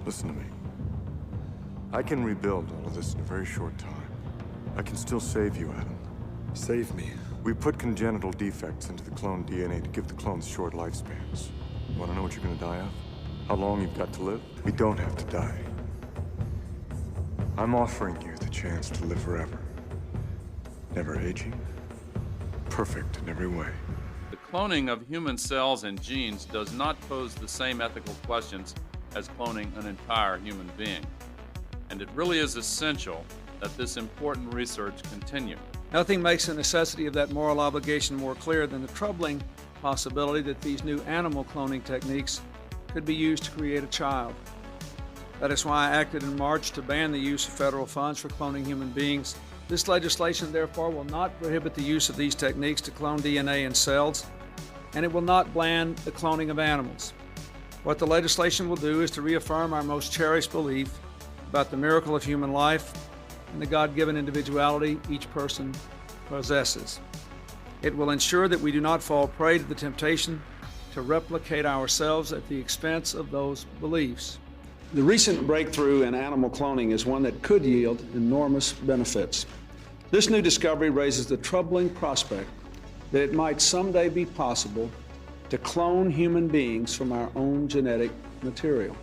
Listen to me. I can rebuild all of this in a very short time. I can still save you, Adam. Save me. We put congenital defects into the clone DNA to give the clones short lifespans. You want to know what you're going to die of? How long you've got to live? We don't have to die. I'm offering you the chance to live forever. Never aging. Perfect in every way. The cloning of human cells and genes does not pose the same ethical questions as cloning an entire human being. And it really is essential that this important research continue. Nothing makes the necessity of that moral obligation more clear than the troubling possibility that these new animal cloning techniques could be used to create a child. That is why I acted in March to ban the use of federal funds for cloning human beings. This legislation, therefore, will not prohibit the use of these techniques to clone DNA in cells, and it will not ban the cloning of animals. What the legislation will do is to reaffirm our most cherished belief about the miracle of human life and the God-given individuality each person possesses. It will ensure that we do not fall prey to the temptation to replicate ourselves at the expense of those beliefs. The recent breakthrough in animal cloning is one that could yield enormous benefits. This new discovery raises the troubling prospect that it might someday be possible to clone human beings from our own genetic material.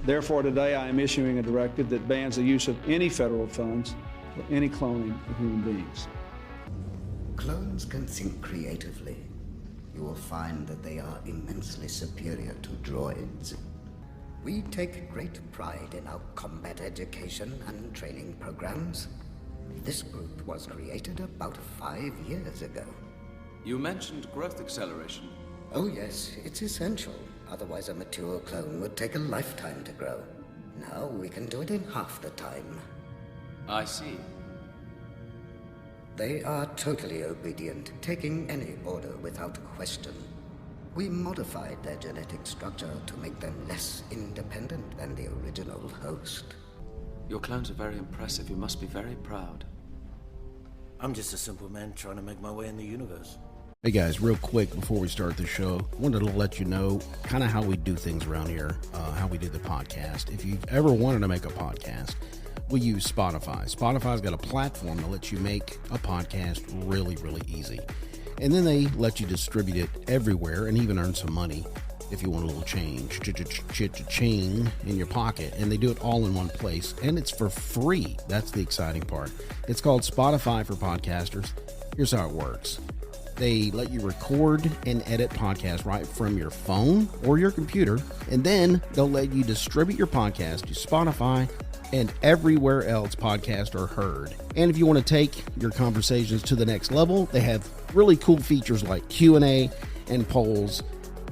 Therefore, today I am issuing a directive that bans the use of any federal funds for any cloning of human beings. Clones can think creatively. You will find that they are immensely superior to droids. We take great pride in our combat education and training programs. This group was created about 5 years ago. You mentioned growth acceleration. Oh yes, it's essential. Otherwise a mature clone would take a lifetime to grow. Now we can do it in half the time. I see. They are totally obedient, taking any order without question. We modified their genetic structure to make them less independent than the original host. Your clones are very impressive. You must be very proud. I'm just a simple man trying to make my way in the universe. Hey guys, real quick before we start the show, wanted to let you know kind of how we do things around here, how we do the podcast. If you've ever wanted to make a podcast, we use Spotify. Spotify's got a platform that lets you make a podcast really, really easy. And then they let you distribute it everywhere and even earn some money if you want a little change, cha-ching in your pocket. And they do it all in one place, and it's for free. That's the exciting part. It's called Spotify for Podcasters. Here's how it works. They let you record and edit podcasts right from your phone or your computer, and then they'll let you distribute your podcast to Spotify and everywhere else podcasts are heard. And if you want to take your conversations to the next level, they have really cool features like Q&A and polls,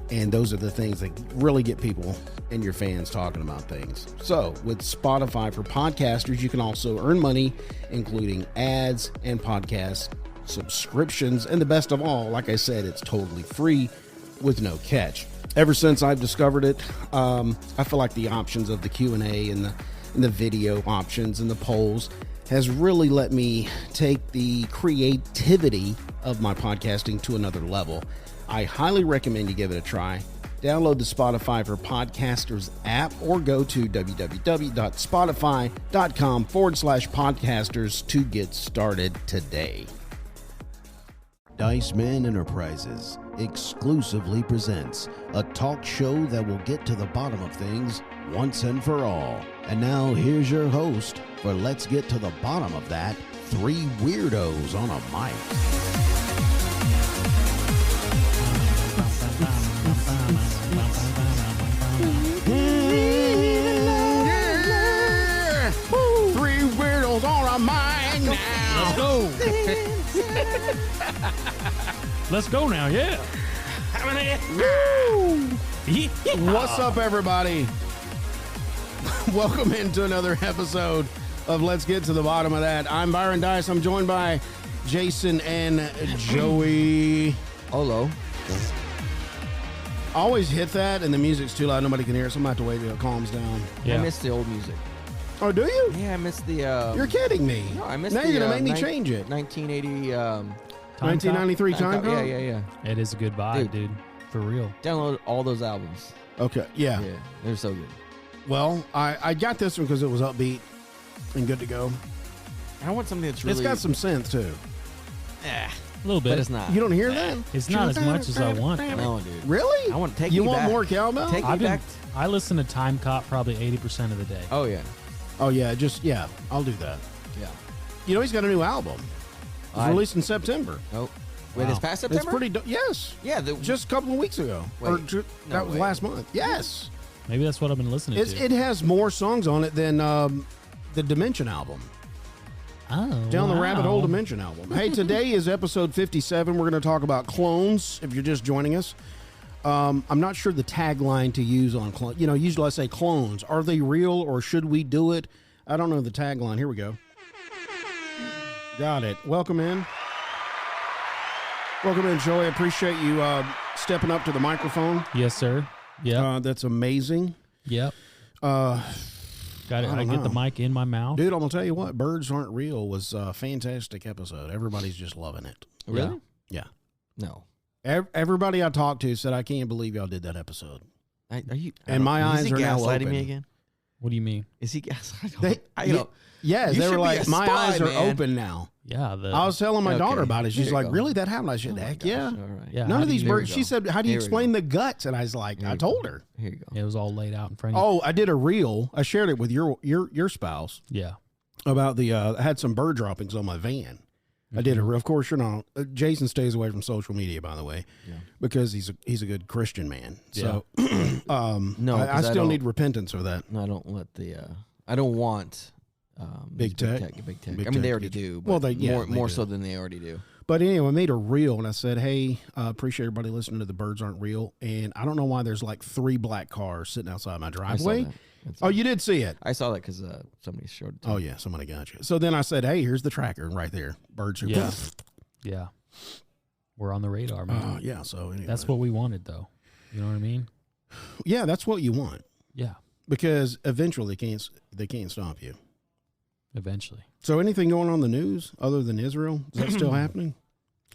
and those are the things that really get people and your fans talking about things. So with Spotify for Podcasters, you can also earn money, including ads and podcast subscriptions, and the best of all, like I said, it's totally free with no catch. Ever since I've discovered it, I feel like the options of the Q&A and the video options and the polls has really let me take the creativity of my podcasting to another level. I highly recommend you give it a try. Download the Spotify for Podcasters app or go to www.spotify.com/podcasters to get started today. Dice Man Enterprises exclusively presents a talk show that will get to the bottom of things once and for all. And now here's your host for Let's Get to the Bottom of That, three weirdos on a mic. Three weirdos on a mic now. Let's go. Let's go now, yeah. What's up, everybody? Welcome into another episode of Let's Get to the Bottom of That. I'm Byron Dice. I'm joined by Jason and Joey. Hello. I always hit that and the music's too loud. Nobody can hear it, so I'm going to have to wait till it calms down. Yeah. I miss the old music. Oh, do you? Yeah, I miss the... You're kidding me. No, I miss now the... Now you're going to make me change it. 1980... 1993 Time Cop? Yeah. It is a good vibe, dude. For real. Download all those albums. Okay, yeah. Yeah, they're so good. Well, I got this one because it was upbeat and good to go. I want something that's really. It's got some synth too. a little bit. But it's not. You don't hear that? It's not as much as I want. Though. No, dude. Really? I want to take you me want back. more cowbell? Take me back. I listen to Time Cop probably 80% of the day. Oh yeah. Oh yeah, I'll do that. Yeah. You know he's got a new album. It's released in September. Oh. Wait, this past September? It's pretty. Yes. Yeah. Just a couple of weeks ago. That was last month. Yes. Maybe that's what I've been listening to. It has more songs on it than the Dimension album. Oh, Down the Rabbit Hole Dimension album. Hey, today is episode 57. We're going to talk about clones, if you're just joining us. I'm not sure the tagline to use on clones. You know, usually I say clones. Are they real or should we do it? I don't know the tagline. Here we go. Got it. Welcome in. Welcome in, Joey. I appreciate you stepping up to the microphone. Yes, sir. Yeah. That's amazing. Yep. Got it. I get the mic in my mouth. Dude, I'm going to tell you what. Birds Aren't Real was a fantastic episode. Everybody's just loving it. Really? Yeah. No. Everybody I talked to said, I can't believe y'all did that episode. Are you? And my eyes are now gaslighting open. me again? What do you mean? Is he gaslighting? Yes, You they should were be like, a my spy, eyes are man. open now. Yeah. I was telling my daughter about it. She's There you like, go. really? That happened? I said, heck yeah. All right. Yeah. None of these There we birds. go. She said, how do you Here we explain go. the guts? And I was like, I told her. Here you go. It was all laid out in front of you. Oh, I did a reel. I shared it with your spouse Yeah. about the, I had some bird droppings on my van. I did a reel. Of course, you're not. Jason stays away from social media, by the way, because he's a good Christian man. So, No, I 'cause still don't- need repentance for that. No, I don't let the. I don't want. Big tech? Big tech. Big I mean, they tech already gets you. do. Well, But they more do. so than they already do. But anyway, I made a reel and I said, hey, appreciate everybody listening to The Birds Aren't Real. And I don't know why there's like 3 black cars sitting outside my driveway. Oh, you did see it? I saw that because somebody showed it to Oh, me. yeah, somebody got you. So then I said, hey, here's the tracker right there. Birds are Yeah. Yeah. We're on the radar, man. yeah, so anyway. That's what we wanted, though. You know what I mean? Yeah, that's what you want. Yeah. Because eventually they can't stop you. Eventually. So anything going on in the news other than Israel? Is that still happening?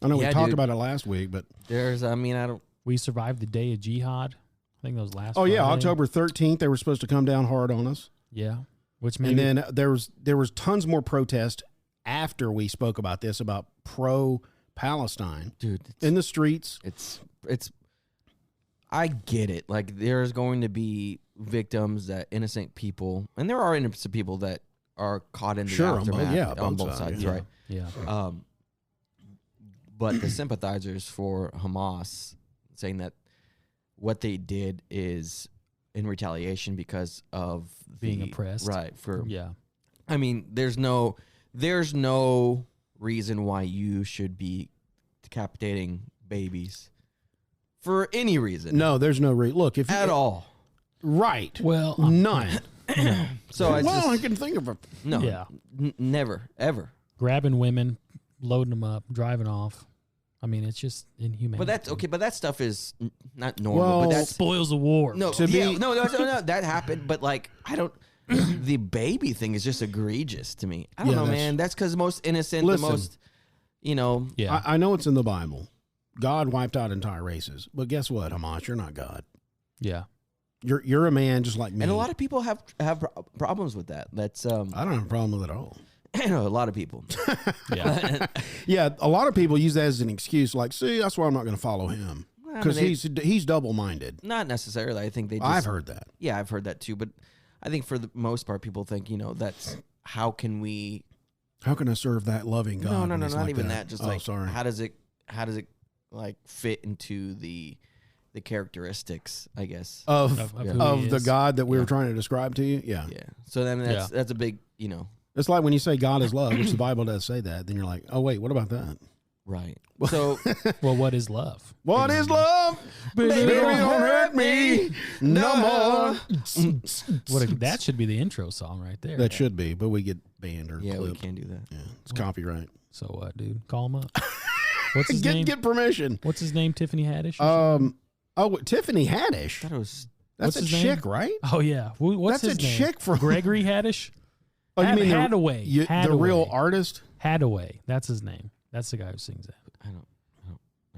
I know we Yeah, talked dude. about it last week, but I mean, I don't. We survived the day of jihad. I think that was last oh yeah, Friday. October 13th they were supposed to come down hard on us. Yeah. Which maybe. And then there was tons more protest after we spoke about this, about pro-Palestine, Dude, in the streets. It's. I get it. Like, there's going to be victims, that innocent people, and there are innocent people that are caught in the aftermath on both sides, yeah. right? Yeah. But the sympathizers for Hamas saying that what they did is in retaliation because of Being oppressed. right? Yeah. I mean, there's no reason why you should be decapitating babies for any reason. No, there's no look if at all. Right. Well, none. So I can think of a no. Yeah. Never ever. Grabbing women, loading them up, driving off. I mean, it's just inhumane. But that's okay. But that stuff is not normal. Well, but that's spoils the war. no. to yeah, be- no, that happened. But like, I don't. The baby thing is just egregious to me. I don't Yeah, know, that's- man. That's because most innocent, Listen. the most, you know. Yeah. I know it's in the Bible. God wiped out entire races. But guess what, Hamas? You're not God. Yeah. You're a man just like me. And a lot of people have problems with that. That's I don't have a problem with it at all. a lot of people. Yeah. Yeah, a lot of people use that as an excuse. Like, see, that's why I'm not going to follow him because he's double-minded. Not necessarily. I think they. Just, I've heard that. Yeah, I've heard that too. But I think for the most part, people think that's how can we. How can I serve that loving God? No, when not he's like even that. Just oh, like sorry. how does it like fit into the characteristics, I guess. Of of who he the is. God that we were trying to describe to you? Yeah. Yeah. So then that's a big, It's like when you say God is love, which the Bible does say that, then you're like, oh, wait, what about that? right. So Well, what is love? What is love? Baby, don't hurt me no more. That should be the intro song right there. That should be, but we get banned or yeah, we clipped. can't do that. Yeah, it's copyright. So what, dude? Call him up. What's his name? Get permission. What's his name? Tiffany Haddish? or something? Tiffany I Haddish. thought it was. That's what's a his name? chick, right? Oh yeah. What's That's his a name? chick from Gregory Haddish. Oh, you mean Hadaway. the real artist? Hadaway. That's his name. That's the guy who sings that. I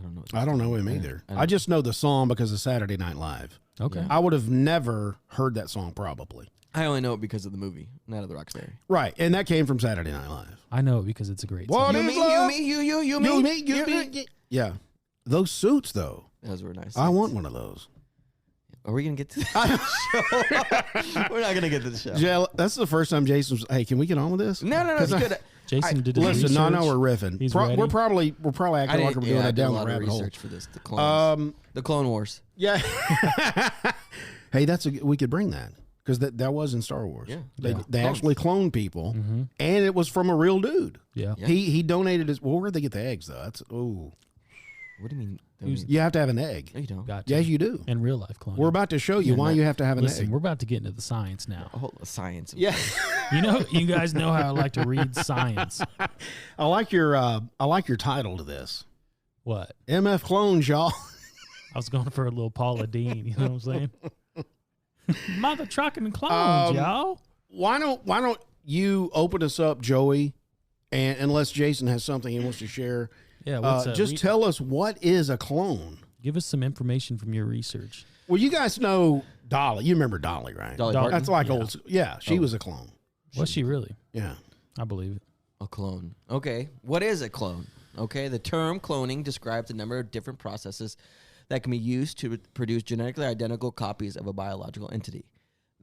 don't know. I don't know him either. I just know the song because of Saturday Night Live. Okay. I would have never heard that song probably. I only know it because of the movie, Night of the Roxbury. Right, and that came from Saturday Night Live. I know it because it's a great What song. You me. Yeah. Those suits, though. Those were nice. I want one of those. Are we going to get to the show? We're not going to get to the show. Jay, that's the first time Jason's, hey, can we get on with this? No, it's good. Jason did his listen, research. no, we're riffing. We're probably acting like we're doing that down the rabbit hole. For this. The clones. The Clone Wars. Yeah. Hey, we could bring that because that was in Star Wars. Yeah. They actually cloned people, and it was from a real dude. Yeah. He donated his. Well, where'd they get the eggs though? That's What do you mean? You have to have an egg. No, you don't. Gotcha. Yes, you do. In real life cloning. We're about to show you why you have to have an egg. We're about to get into the science now. Science. Yeah. You guys know how I like to read science. I like your title to this. What? MF clones, y'all. I was going for a little Paula Dean. You know what I'm saying? Mother trucking and clones, y'all. Why don't you open us up, Joey? And unless Jason has something he wants to share. Yeah, just tell us, what is a clone? Give us some information from your research. Well, you guys know Dolly. You remember Dolly, right? Dolly That's like old school. Yeah, she was a clone. Was she really? Yeah. I believe it. A clone. Okay. What is a clone? Okay. The term cloning describes a number of different processes that can be used to produce genetically identical copies of a biological entity.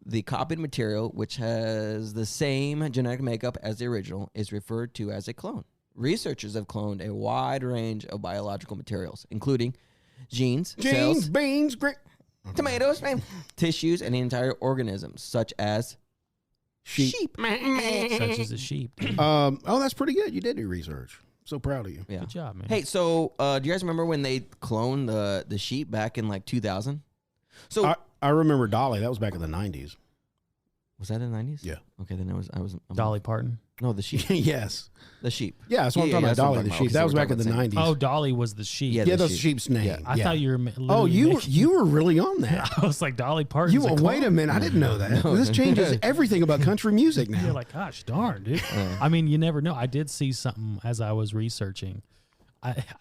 The copied material, which has the same genetic makeup as the original, is referred to as a clone. Researchers have cloned a wide range of biological materials, including genes, cells, beans, tomatoes, tissues, and entire organisms, such as sheep. Such as a sheep. That's pretty good. You did your research. So proud of you. Yeah. Good job, man. Hey, so do you guys remember when they cloned the sheep back in like 2000? So I remember Dolly. That was back in the 90s. Was that in the 90s? Yeah. Okay, then I'm Dolly Parton? No, the sheep. Yes. The sheep. Yeah, that's what I'm talking about. Dolly, the sheep. That was back in the 90s. Oh, Dolly was the sheep. Yeah, that's the sheep's name. Yeah, I thought you were. Oh, you were really on that. I was like, Dolly Parton. Wait a minute. I didn't know that. This changes everything about country music now. You're like, gosh darn, dude. I mean, you never know. I did see something as I was researching.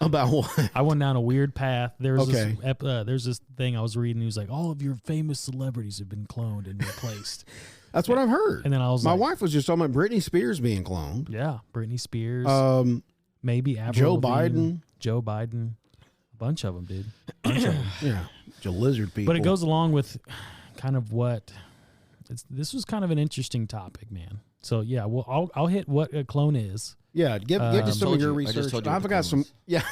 About what? I went down a weird path. There's this thing I was reading. It was like, all of your famous celebrities have been cloned and replaced. That's what I've heard. And then I was my wife was just talking about Britney Spears being cloned. Yeah, Britney Spears. Joe Maybe Avril Lavigne, Biden. Joe Biden. A bunch of them, dude. Bunch of them. Yeah, the lizard people. But it goes along with kind of what. This was kind of an interesting topic, man. So yeah, well, I'll hit what a clone is. Yeah, get to some of your research. I've got some. Yeah,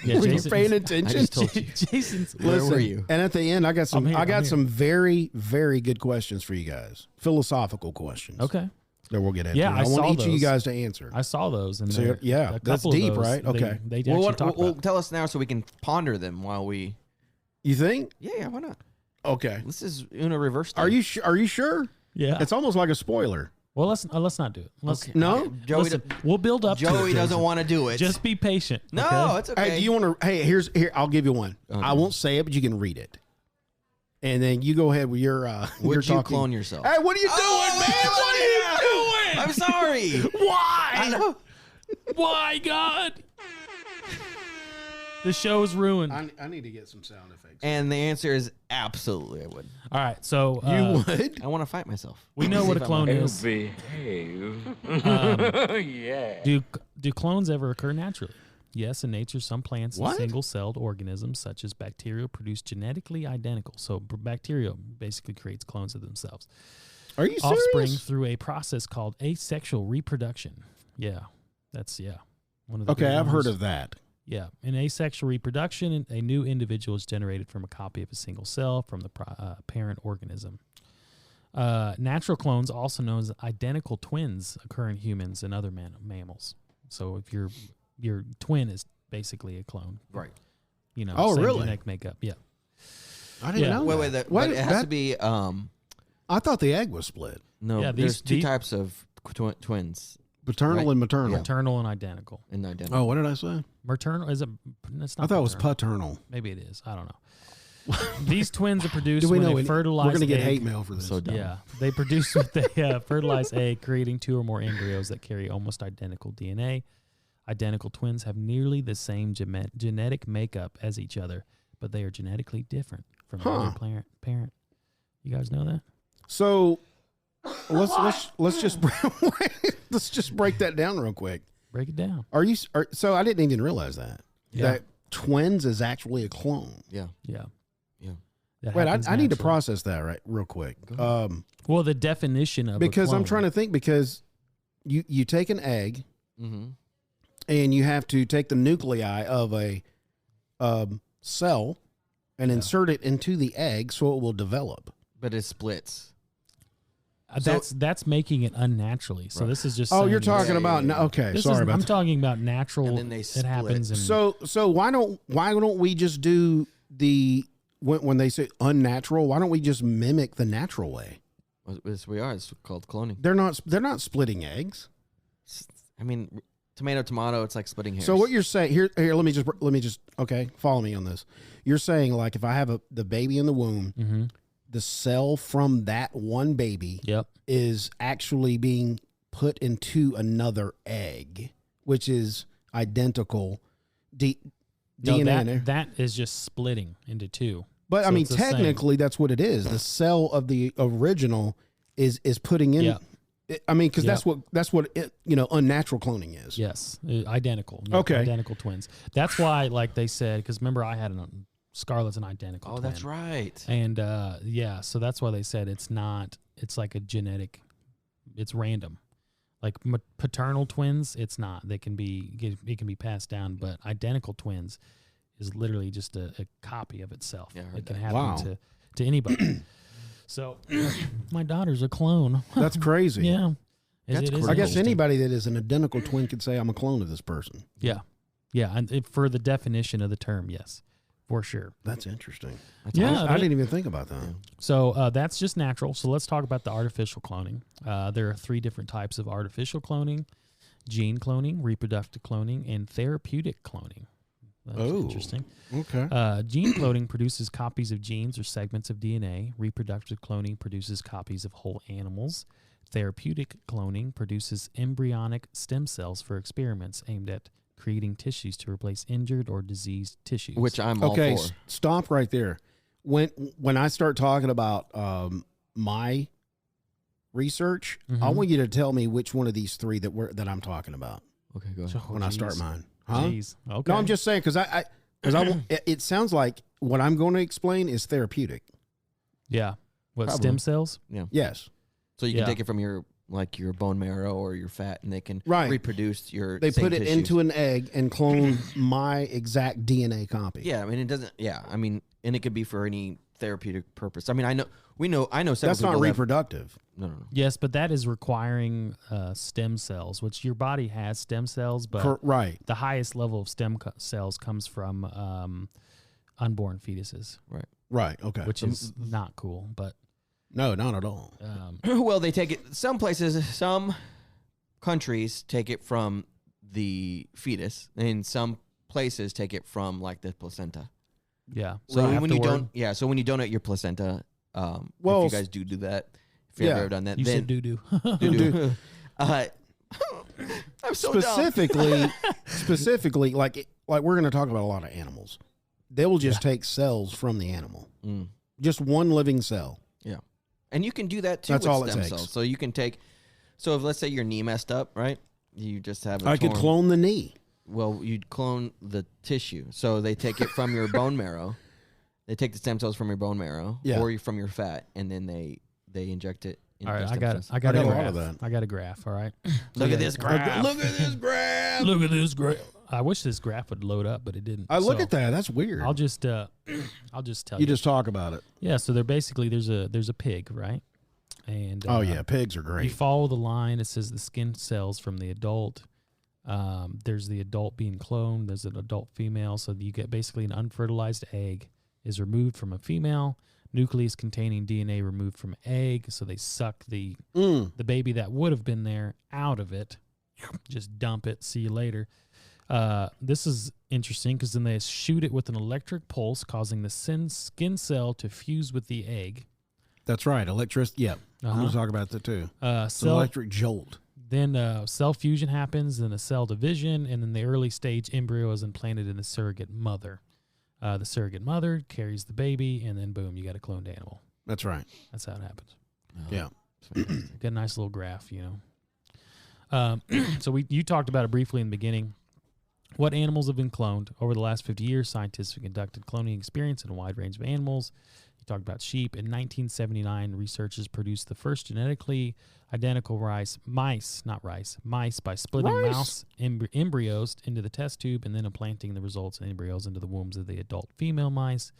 were you paying attention? I just told you. Jason's. Where were you? And at the end, I got some. I got some very, very good questions for you guys. Philosophical questions. Okay. That we'll get into. Yeah, I want each of you guys to answer. I saw those, and So, yeah, that's deep, right? Okay. They actually talk well, about. tell us now so we can ponder them while we. You think? Yeah, why not? Okay. This is Una reverse. Are you sure? Yeah. It's almost like a spoiler. Well, let's not do it. Okay. No, Joey. We'll build up. Joey to it, doesn't want to do it. Just be patient. No, okay? it's okay. Hey, do you want to? Hey, here. I'll give you one. Okay. I won't say it, but you can read it. And then you go ahead with your. Would your you talking. clone yourself? Hey, what are you doing, man? What are you doing? I'm sorry. Why? Why, God? The show is ruined. I need to get some sound effects. And the answer is absolutely I would. All right, so You would? I want to fight myself. we know what a clone is. Behave. Yeah. Do clones ever occur naturally? Yes, in nature, some plants What? and single-celled organisms, such as bacteria, produce genetically identical. So bacteria basically creates clones of themselves. Are you Offspring serious? through a process called asexual reproduction. Yeah, that's one of the Okay, big I've ones. heard of that. Yeah, in asexual reproduction, a new individual is generated from a copy of a single cell from the parent organism. Natural clones, also known as identical twins, occur in humans and other mammals. So if your twin is basically a clone, Right. You know. Oh, same really? Genetic makeup. Yeah. I didn't know. Wait, that. but it has to be. I thought the egg was split. No, Yeah, there's two types of twins. Paternal Right. and maternal. Maternal and identical. And identical. Oh, what did I say? Maternal is it? That's not. I thought it was paternal. paternal. Maybe it is. I don't know. These twins are produced Do we when know they fertilize. We're going to get egg. hate mail for this. So dumb. Yeah, they produce with a fertilized egg, creating two or more embryos that carry almost identical DNA. Identical twins have nearly the same genetic makeup as each other, but they are genetically different from the other parent. You guys know that? So let's just let's just break that down real quick. Break it down. So I didn't even realize that that twins is actually a clone. Yeah. Wait, I need to process that real quick. Well, the definition of because I'm trying to think because you take an egg and you have to take the nuclei of a cell and insert it into the egg so it will develop. But it splits. That's making it unnaturally. So this is just. Oh, you're talking about okay. Sorry about I'm that. talking about natural. And then they split. It happens. So why don't we just do the when they say unnatural? Why don't we just mimic the natural way? Yes, we are. It's called cloning. They're not splitting eggs. I mean, tomato. It's like splitting hairs. So what you're saying here? Let me just okay. Follow me on this. You're saying like if I have the baby in the womb. The cell from that one baby is actually being put into another egg, which is identical DNA. That is just splitting into two. But so I mean, technically, that's what it is. The cell of the original is putting in. I mean, because that's what unnatural cloning is. Yes, identical. Okay, identical twins. That's why, like they said, because remember I had Scarlett's an identical twin. That's right. And so that's why they said it's like a genetic, it's random. Like paternal twins, it's not. It can be passed down, but identical twins is literally just a copy of itself. Yeah, it can happen to anybody. So my daughter's a clone. That's crazy. Yeah. I guess anybody that is an identical twin could say I'm a clone of this person. Yeah. Yeah. And for the definition of the term, yes. For sure. That's interesting. I didn't even think about that. Yeah. So that's just natural. So let's talk about the artificial cloning. There are 3 different types of artificial cloning: gene cloning, reproductive cloning, and therapeutic cloning. That's interesting. Okay. Gene cloning produces copies of genes or segments of DNA. Reproductive cloning produces copies of whole animals. Therapeutic cloning produces embryonic stem cells for experiments aimed at creating tissues to replace injured or diseased tissues. Which I'm all for. Stop right there. When I start talking about my research, I want you to tell me which one of these 3 that I'm talking about. Okay, go ahead. When I start mine. Huh? Jeez. Okay. No, I'm just saying because I it sounds like what I'm going to explain is therapeutic. Yeah. What, stem cells? Yeah. Yes. So you can take it from your bone marrow or your fat, and they can reproduce your. They put it tissues. into an egg and clone my exact DNA copy. Yeah, I mean it doesn't. Yeah, I mean, and it could be for any therapeutic purpose. I mean, I know several. That's not reproductive. No. Yes, but that is requiring stem cells, which your body has stem cells, but the highest level of stem cells comes from unborn fetuses. Right. Okay. Which is not cool, but. No, not at all. Well, they take it. Some countries take it from the fetus, and some places take it from like the placenta. Yeah. So when you donate your placenta, if you guys do that, if you've ever done that, you then said doo-doo. Doo-doo. I'm so specifically, like we're going to talk about a lot of animals. They will just take cells from the animal, just one living cell. Yeah. And you can do that too. That's with all stem it takes. cells. So you can take. So if let's say your knee messed up, right? You just have. I could clone the knee. Well, you'd clone the tissue. So they take it from your bone marrow. They take the stem cells from your bone marrow or from your fat, and then they inject it. All right, I got a graph. I got a graph. All right. Look at this graph. Look at this graph. Look at this graph. I wish this graph would load up, but it didn't. I look at that. That's weird. I'll just tell you. You just talk about it. Yeah. So they're basically there's a pig, right? And pigs are great. You follow the line. It says the skin cells from the adult. There's the adult being cloned. There's an adult female. So you get basically an unfertilized egg is removed from a female. Nucleus containing DNA removed from egg. So they suck the baby that would have been there out of it. Just dump it. See you later. This is interesting because then they shoot it with an electric pulse, causing the skin cell to fuse with the egg. That's right. Electricity. Yeah. I'm going to talk about that too. It's an electric jolt. Then cell fusion happens, then a cell division, and then the early stage embryo is implanted in the surrogate mother. The surrogate mother carries the baby, and then boom, you got a cloned animal. That's right. That's how it happens. Yeah. Got a nice little graph, So you talked about it briefly in the beginning. What animals have been cloned? Over the last 50 years, scientists have conducted cloning experiments in a wide range of animals. You talked about sheep. In 1979, researchers produced the first genetically identical mice by splitting mouse embryos into the test tube and then implanting the results and embryos into the wombs of the adult female mice.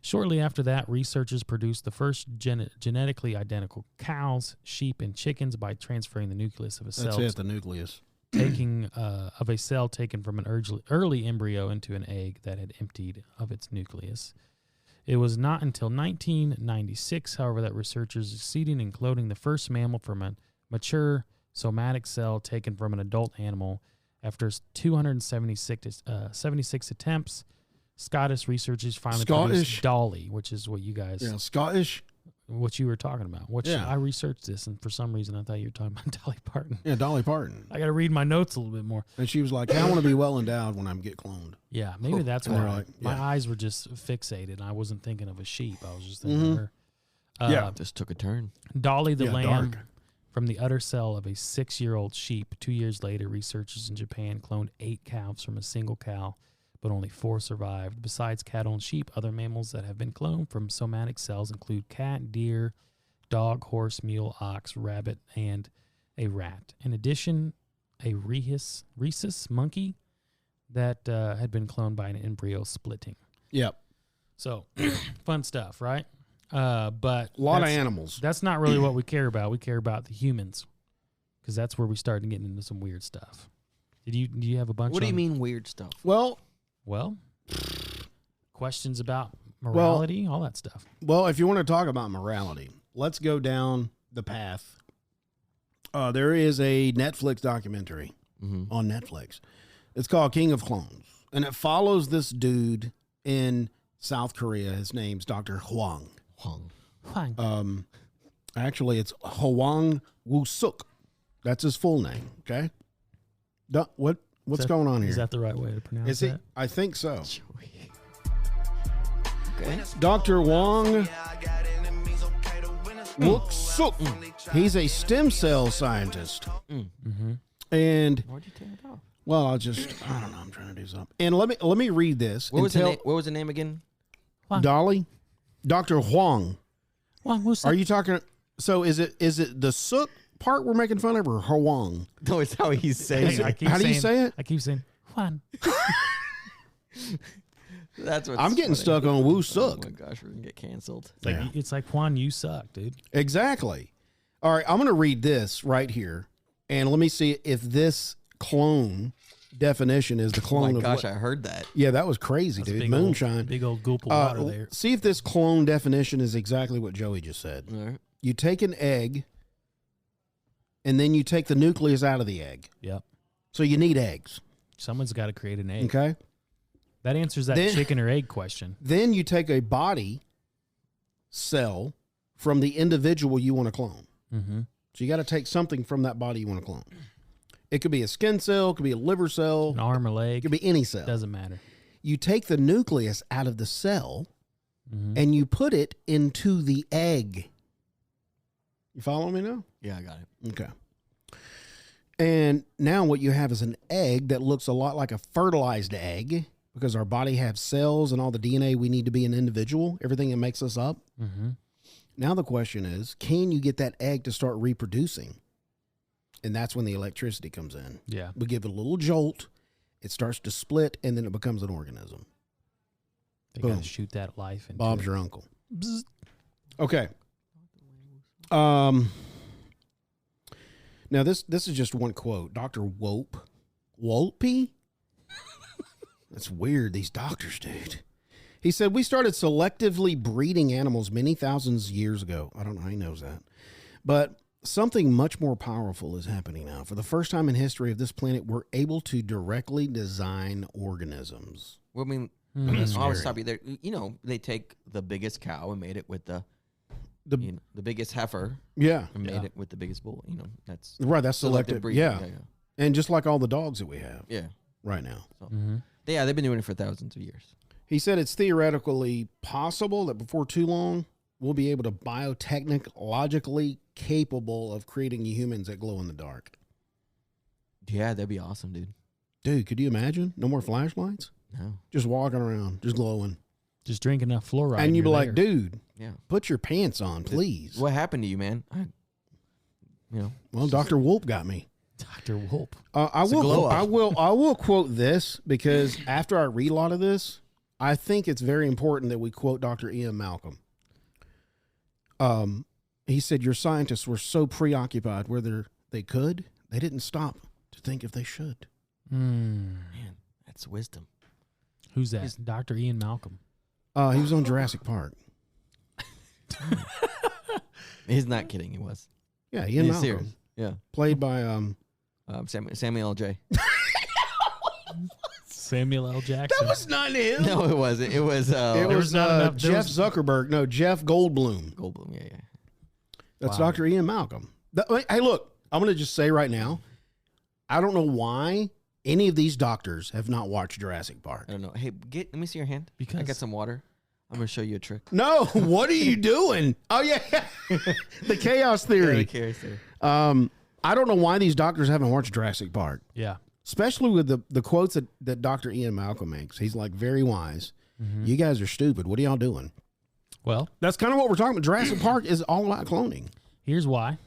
Shortly after that, researchers produced the first genetically identical cows, sheep, and chickens by transferring the nucleus of a cell. That's it, the nucleus. Of a cell taken from an early embryo into an egg that had emptied of its nucleus. It was not until 1996, however, that researchers succeeded in cloning the first mammal from a mature somatic cell taken from an adult animal. After 276 attempts, Scottish researchers finally produced Dolly, which is what you guys... Yeah, Scottish? What you were talking about. I researched this, and for some reason I thought you were talking about Dolly Parton. Yeah, Dolly Parton. I got to read my notes a little bit more. And she was like, hey, I want to be well endowed when I get cloned. Yeah, maybe that's why my eyes were just fixated. I wasn't thinking of a sheep. I was just thinking of her. Just took a turn. Dolly the lamb from the udder cell of a 6-year-old sheep. 2 years later, researchers in Japan cloned 8 calves from a single cow, but only 4 survived. Besides cattle and sheep, other mammals that have been cloned from somatic cells include cat, deer, dog, horse, mule, ox, rabbit, and a rat. In addition, a rhesus monkey that had been cloned by an embryo splitting. Yep. So, fun stuff, right? But a lot of animals. That's not really what we care about. We care about the humans, because that's where we started getting into some weird stuff. Do you have a bunch? What do you mean weird stuff? Well, questions about morality, all that stuff. Well, if you want to talk about morality, let's go down the path. There is a Netflix documentary on Netflix. It's called King of Clones, and it follows this dude in South Korea. His name's Dr. Hwang. Actually, it's Hwang Woo-Suk. That's his full name. Okay. What's going on here? Is that the right way to pronounce it? I think so. Okay. Dr. Hwang Woo-Suk. He's a stem cell scientist. And why'd you tear it off? Well, I don't know. I'm trying to do something. And let me read this. What was the name again? Dolly? Dr. Hwang. Hwang Woo-Suk. Are you talking? So is it the Suk part we're making fun of, or Hwang? No, it's how he's saying it. How do you say it? I keep saying Hwan. That's what I'm getting stuck on Woo-Suk. Oh my gosh, we're gonna get canceled. It's like Hwan, you suck, dude. Exactly. All right, I'm going to read this right here, and let me see if this clone definition is the clone. Oh my gosh, of I heard that. Yeah, that was crazy, dude. Moonshine. Big old gulp of water there. See if this clone definition is exactly what Joey just said. All right. You take an egg, and then you take the nucleus out of the egg. Yep. So you need eggs. Someone's got to create an egg. Okay. That answers that chicken or egg question. Then you take a body cell from the individual you want to clone. Mm-hmm. So you got to take something from that body you want to clone. It could be a skin cell, it could be a liver cell, an arm or leg. It could be any cell. Doesn't matter. You take the nucleus out of the cell and you put it into the egg. You follow me now? Yeah, I got it. Okay. And now what you have is an egg that looks a lot like a fertilized egg, because our body has cells and all the DNA we need to be an individual, everything that makes us up. Mm-hmm. Now the question is, can you get that egg to start reproducing? And that's when the electricity comes in. Yeah. We give it a little jolt, it starts to split, and then it becomes an organism. They got to shoot that life into Bob's it. your uncle. Bzz. Okay. Now this is just one quote. Dr. Wolpe? That's weird, these doctors, dude. He said, we started selectively breeding animals many thousands of years ago. I don't know how he knows that. But something much more powerful is happening now. For the first time in history of this planet, we're able to directly design organisms. Well, I mean, I'll stop you there. You know, they take the biggest cow and made it with the biggest heifer. Yeah. And made it with the biggest bull. You know, that's right. That's selective breeding. Yeah. And just like all the dogs that we have. Yeah. Right now. So, yeah, they've been doing it for thousands of years. He said it's theoretically possible that before too long, we'll be able to biotechnologically capable of creating humans that glow in the dark. Yeah, that'd be awesome, dude. Dude, could you imagine? No more flashlights? No. Just walking around, just glowing. Just drink enough fluoride. And you'd be like, there. dude, Yeah. put your pants on, please. What happened to you, man? Well, Dr. Wolp got me. Dr. Wolp. I will quote this because after I read a lot of this, I think it's very important that we quote Dr. Ian Malcolm. He said, your scientists were so preoccupied whether they could, they didn't stop to think if they should. Man, that's wisdom. Who's that? Dr. Ian Malcolm. He was on Jurassic Park. He's not kidding. He was. Yeah, Ian Malcolm. Serious. Yeah. Played by Samuel L. J. Samuel L. Jackson. That was not him. No, it wasn't. It was. It was Jeff Zuckerberg. No, Jeff Goldblum. Goldblum. Yeah. That's Dr. Ian Malcolm. Hey, look, I'm going to just say right now, I don't know why any of these doctors have not watched Jurassic Park. I don't know. Hey, let me see your hand. Because I got some water. I'm going to show you a trick. No, what are you doing? Oh, yeah. The chaos theory. Yeah, the chaos theory. I don't know why these doctors haven't watched Jurassic Park. Yeah. Especially with the quotes that Dr. Ian Malcolm makes. He's like very wise. Mm-hmm. You guys are stupid. What are y'all doing? Well, that's kind of what we're talking about. Jurassic Park is all about cloning. Here's why.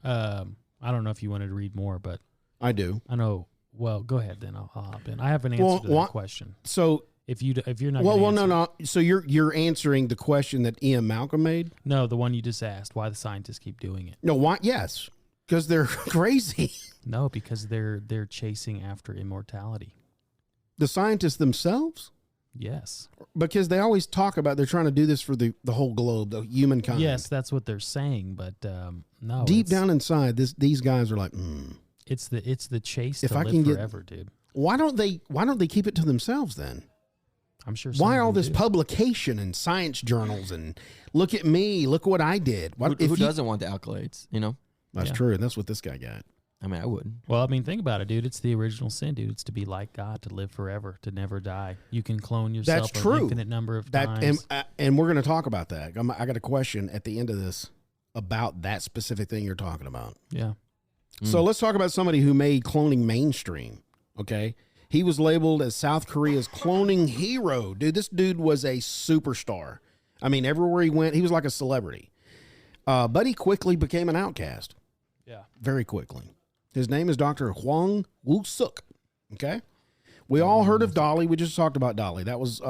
I don't know if you wanted to read more, but I do. I know. Well, go ahead then. I'll hop in. I have an answer to that question. So if you're not no. So you're answering the question that Ian Malcolm made? No, the one you just asked. Why the scientists keep doing it? No, why? Yes, because they're crazy. No, because they're chasing after immortality. The scientists themselves? Yes. Because they always talk about they're trying to do this for the whole globe, the humankind. Yes, that's what they're saying, but no. Deep down inside, these guys are like, It's the chase to live forever, dude. Why don't they keep it to themselves then? I'm sure. Why all this publication in science journals and look at me, look what I did? Who doesn't want the accolades? You know, that's true. And that's what this guy got. I mean, I wouldn't. Well, I mean, think about it, dude. It's the original sin, dude. It's to be like God, to live forever, to never die. You can clone yourself an infinite number of times. And we're going to talk about that. I got a question at the end of this about that specific thing you're talking about. Yeah. So let's talk about somebody who made cloning mainstream, okay? He was labeled as South Korea's cloning hero. Dude, this dude was a superstar. I mean, everywhere he went, he was like a celebrity. But he quickly became an outcast. Yeah. Very quickly. His name is Dr. Hwang Woo-Suk, okay? We all heard of Dolly. We just talked about Dolly. That was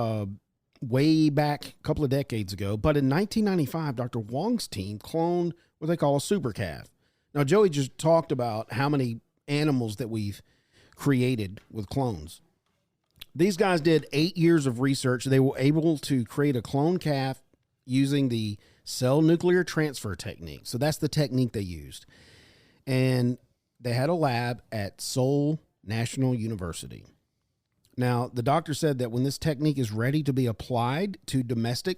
way back a couple of decades ago. But in 1995, Dr. Hwang's team cloned what they call a super calf. Now, Joey just talked about how many animals that we've created with clones. These guys did 8 years of research. They were able to create a clone calf using the cell nuclear transfer technique. So that's the technique they used. And they had a lab at Seoul National University. Now, the doctor said that when this technique is ready to be applied to domestic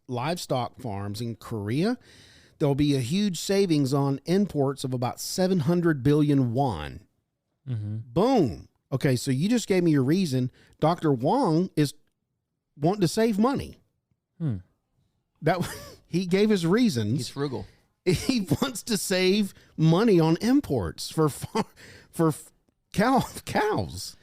livestock farms in Korea, there'll be a huge savings on imports of about 700 billion won. Mm-hmm. Boom. Okay, so you just gave me your reason. Dr. Hwang is wanting to save money. That he gave his reasons. He's frugal. He wants to save money on imports for cows.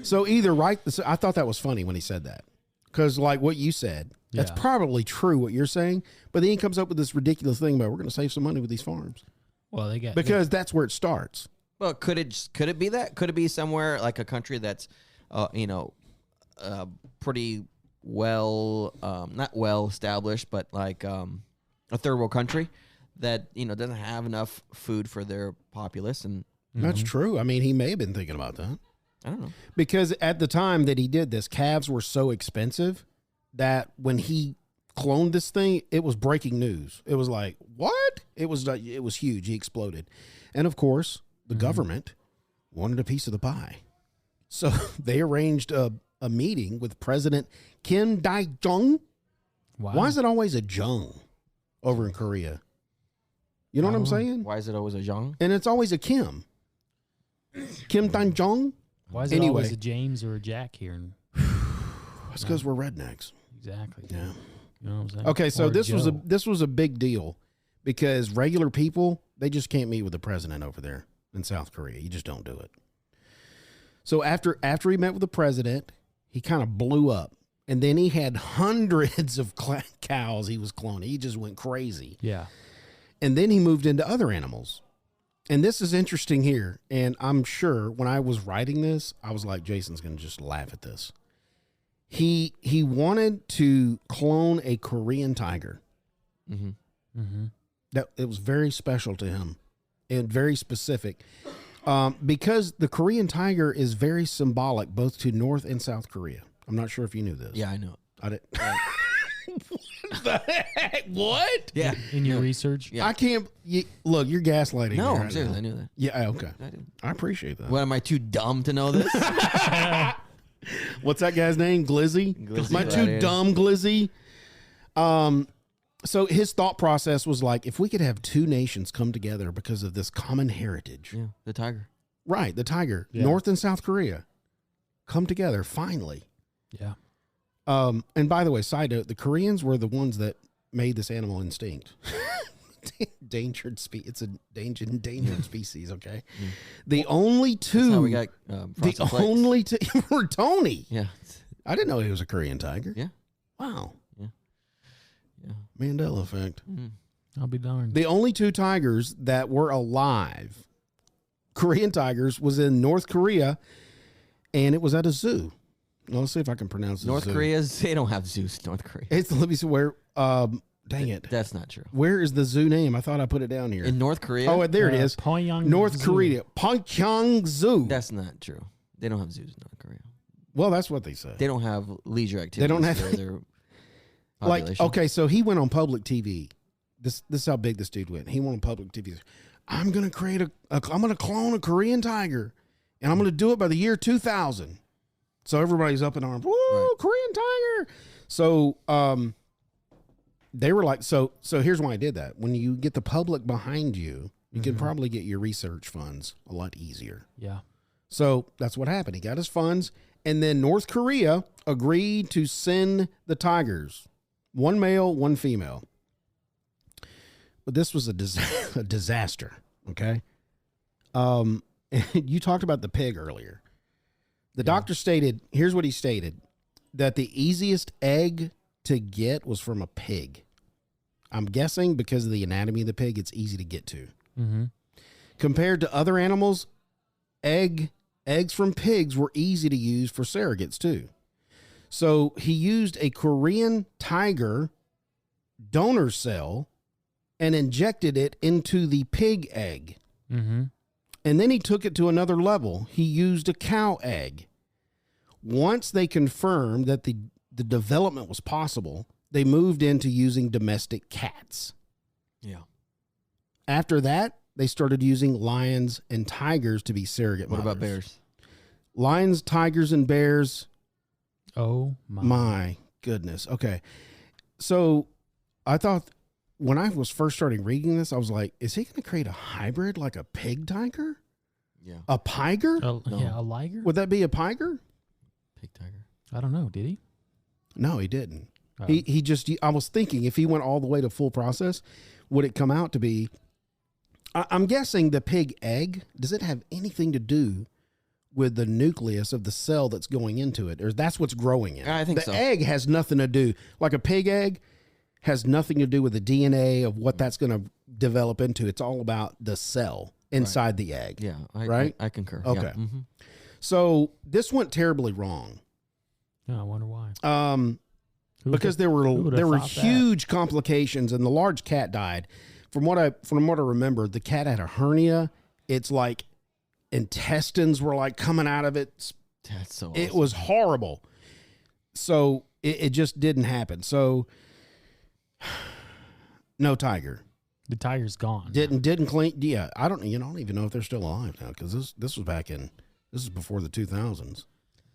So either I thought that was funny when he said that, because like what you said, that's probably true what you're saying. But then he comes up with this ridiculous thing about we're going to save some money with these farms. Well, because that's where it starts. Well, could it be that? Could it be somewhere like a country that's, pretty well, not well established, but like a third world country that doesn't have enough food for their populace, and that's true. I mean, he may have been thinking about that. I don't know, because at the time that he did this, calves were so expensive that when he cloned this thing, it was breaking news. It was like, what? It was huge. He exploded, and of course, the government wanted a piece of the pie, so they arranged a meeting with President Kim Dae-jung. Wow. Why is it always a Jung over in Korea? You know what I'm saying? Why is it always a Jung? And it's always a Kim. Kim Dae-jung. Why is it always a James or a Jack here? That's because we're rednecks. Exactly. Yeah. You know what I'm saying? Okay, so Or this Joe. was a big deal because regular people, they just can't meet with the president over there in South Korea. You just don't do it. So after he met with the president, he kind of blew up. And then he had hundreds of cows he was cloning. He just went crazy. Yeah. And then he moved into other animals. And this is interesting here. And I'm sure when I was writing this, I was like, Jason's going to just laugh at this. He wanted to clone a Korean tiger. Mm-hmm. Mm-hmm. That it was very special to him and very specific. Because the Korean tiger is very symbolic both to North and South Korea. I'm not sure if you knew this. Yeah, I know. I didn't. What the heck? What? Yeah. In your research? I can't. Look, you're gaslighting No, me I'm right serious. now. I knew that. Yeah, okay. I did. I appreciate that. What, am I too dumb to know this? What's that guy's name? Glizzy? Glizzy. Am I too dumb, Glizzy? So his thought process was like, if we could have two nations come together because of this common heritage. Yeah, the tiger. Right, the tiger. Yeah. North and South Korea come together finally. Yeah. And by the way, side note, the Koreans were the ones that made this animal extinct. Endangered it's a endangered species, okay? The only two That's how we got the Frosted Flakes. only two were Tony. Yeah. I didn't know he was a Korean tiger. Yeah. Wow. Yeah. Yeah. Mandela effect. I'll be darned. The only two tigers that were alive, Korean tigers, was in North Korea, and it was at a zoo. Well, let's see if I can pronounce this. North Korea's, they don't have zoos in North Korea. Let me see where. Dang it. That's not true. Where is the zoo name? I thought I put it down here. In North Korea? Oh, there it is. Pyongyang North Zoo. Korea. Pyongyang Zoo. That's not true. They don't have zoos in North Korea. Well, that's what they say. They don't have leisure activities. They don't have for their like. population. Okay, so he went on public TV. This is how big this dude went. He went on public TV. I'm gonna create I'm gonna clone a Korean tiger, and I'm gonna do it by the year 2000. So everybody's up in arms. Woo, Right. Korean tiger. So they were like, so here's why I did that. When you get the public behind you, you can probably get your research funds a lot easier. Yeah. So that's what happened. He got his funds, and then North Korea agreed to send the tigers, one male, one female. But this was a disaster. Okay. You talked about the pig earlier. The doctor stated, here's what he stated, that the easiest egg to get was from a pig. I'm guessing because of the anatomy of the pig, it's easy to get to. Mm-hmm. Compared to other animals, eggs from pigs were easy to use for surrogates too. So he used a Korean tiger donor cell and injected it into the pig egg. Mm-hmm. And then he took it to another level. He used a cow egg. Once they confirmed that the development was possible, they moved into using domestic cats. Yeah. After that, they started using lions and tigers to be surrogate What mothers. about bears? Lions, tigers, and bears. Oh, My goodness. Okay. So I thought when I was first starting reading this, I was like, is he going to create a hybrid like a pig tiger? Yeah. A piger? Yeah, a liger? Would that be a piger? Pig tiger. I don't know. Did he? No, he didn't. Oh. He just, I was thinking if he went all the way to full process, would it come out to be, I'm guessing the pig egg, does it have anything to do with the nucleus of the cell that's going into it? Or that's what's growing it? I think so. The egg has nothing to do, like a pig egg has nothing to do with the DNA of what that's going to develop into. It's all about the cell inside the egg. Yeah. Right? I concur. Okay. Yeah. Mm-hmm. So this went terribly wrong. No, I wonder why. Because there were huge complications, and the large cat died. From what I remember, the cat had a hernia. It's like intestines were like coming out of it. That's so It awesome. was horrible. So it just didn't happen. So no tiger. The tiger's gone. Didn't clean. Yeah, I don't even know if they're still alive now, because this is before the 2000s.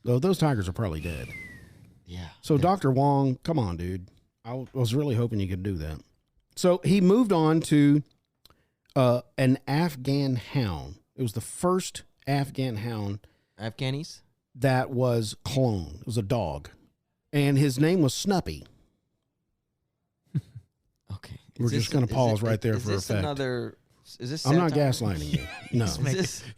So those tigers are probably dead. Yeah. So Dr. Wong, come on, dude. I was really hoping you could do that. So he moved on to an Afghan hound. It was the first Afghan hound Afghanis? that was cloned. It was a dog. and his name was Snuppy. Okay. We're just going to pause right there for effect. Is this I'm not satire? gaslighting you. No.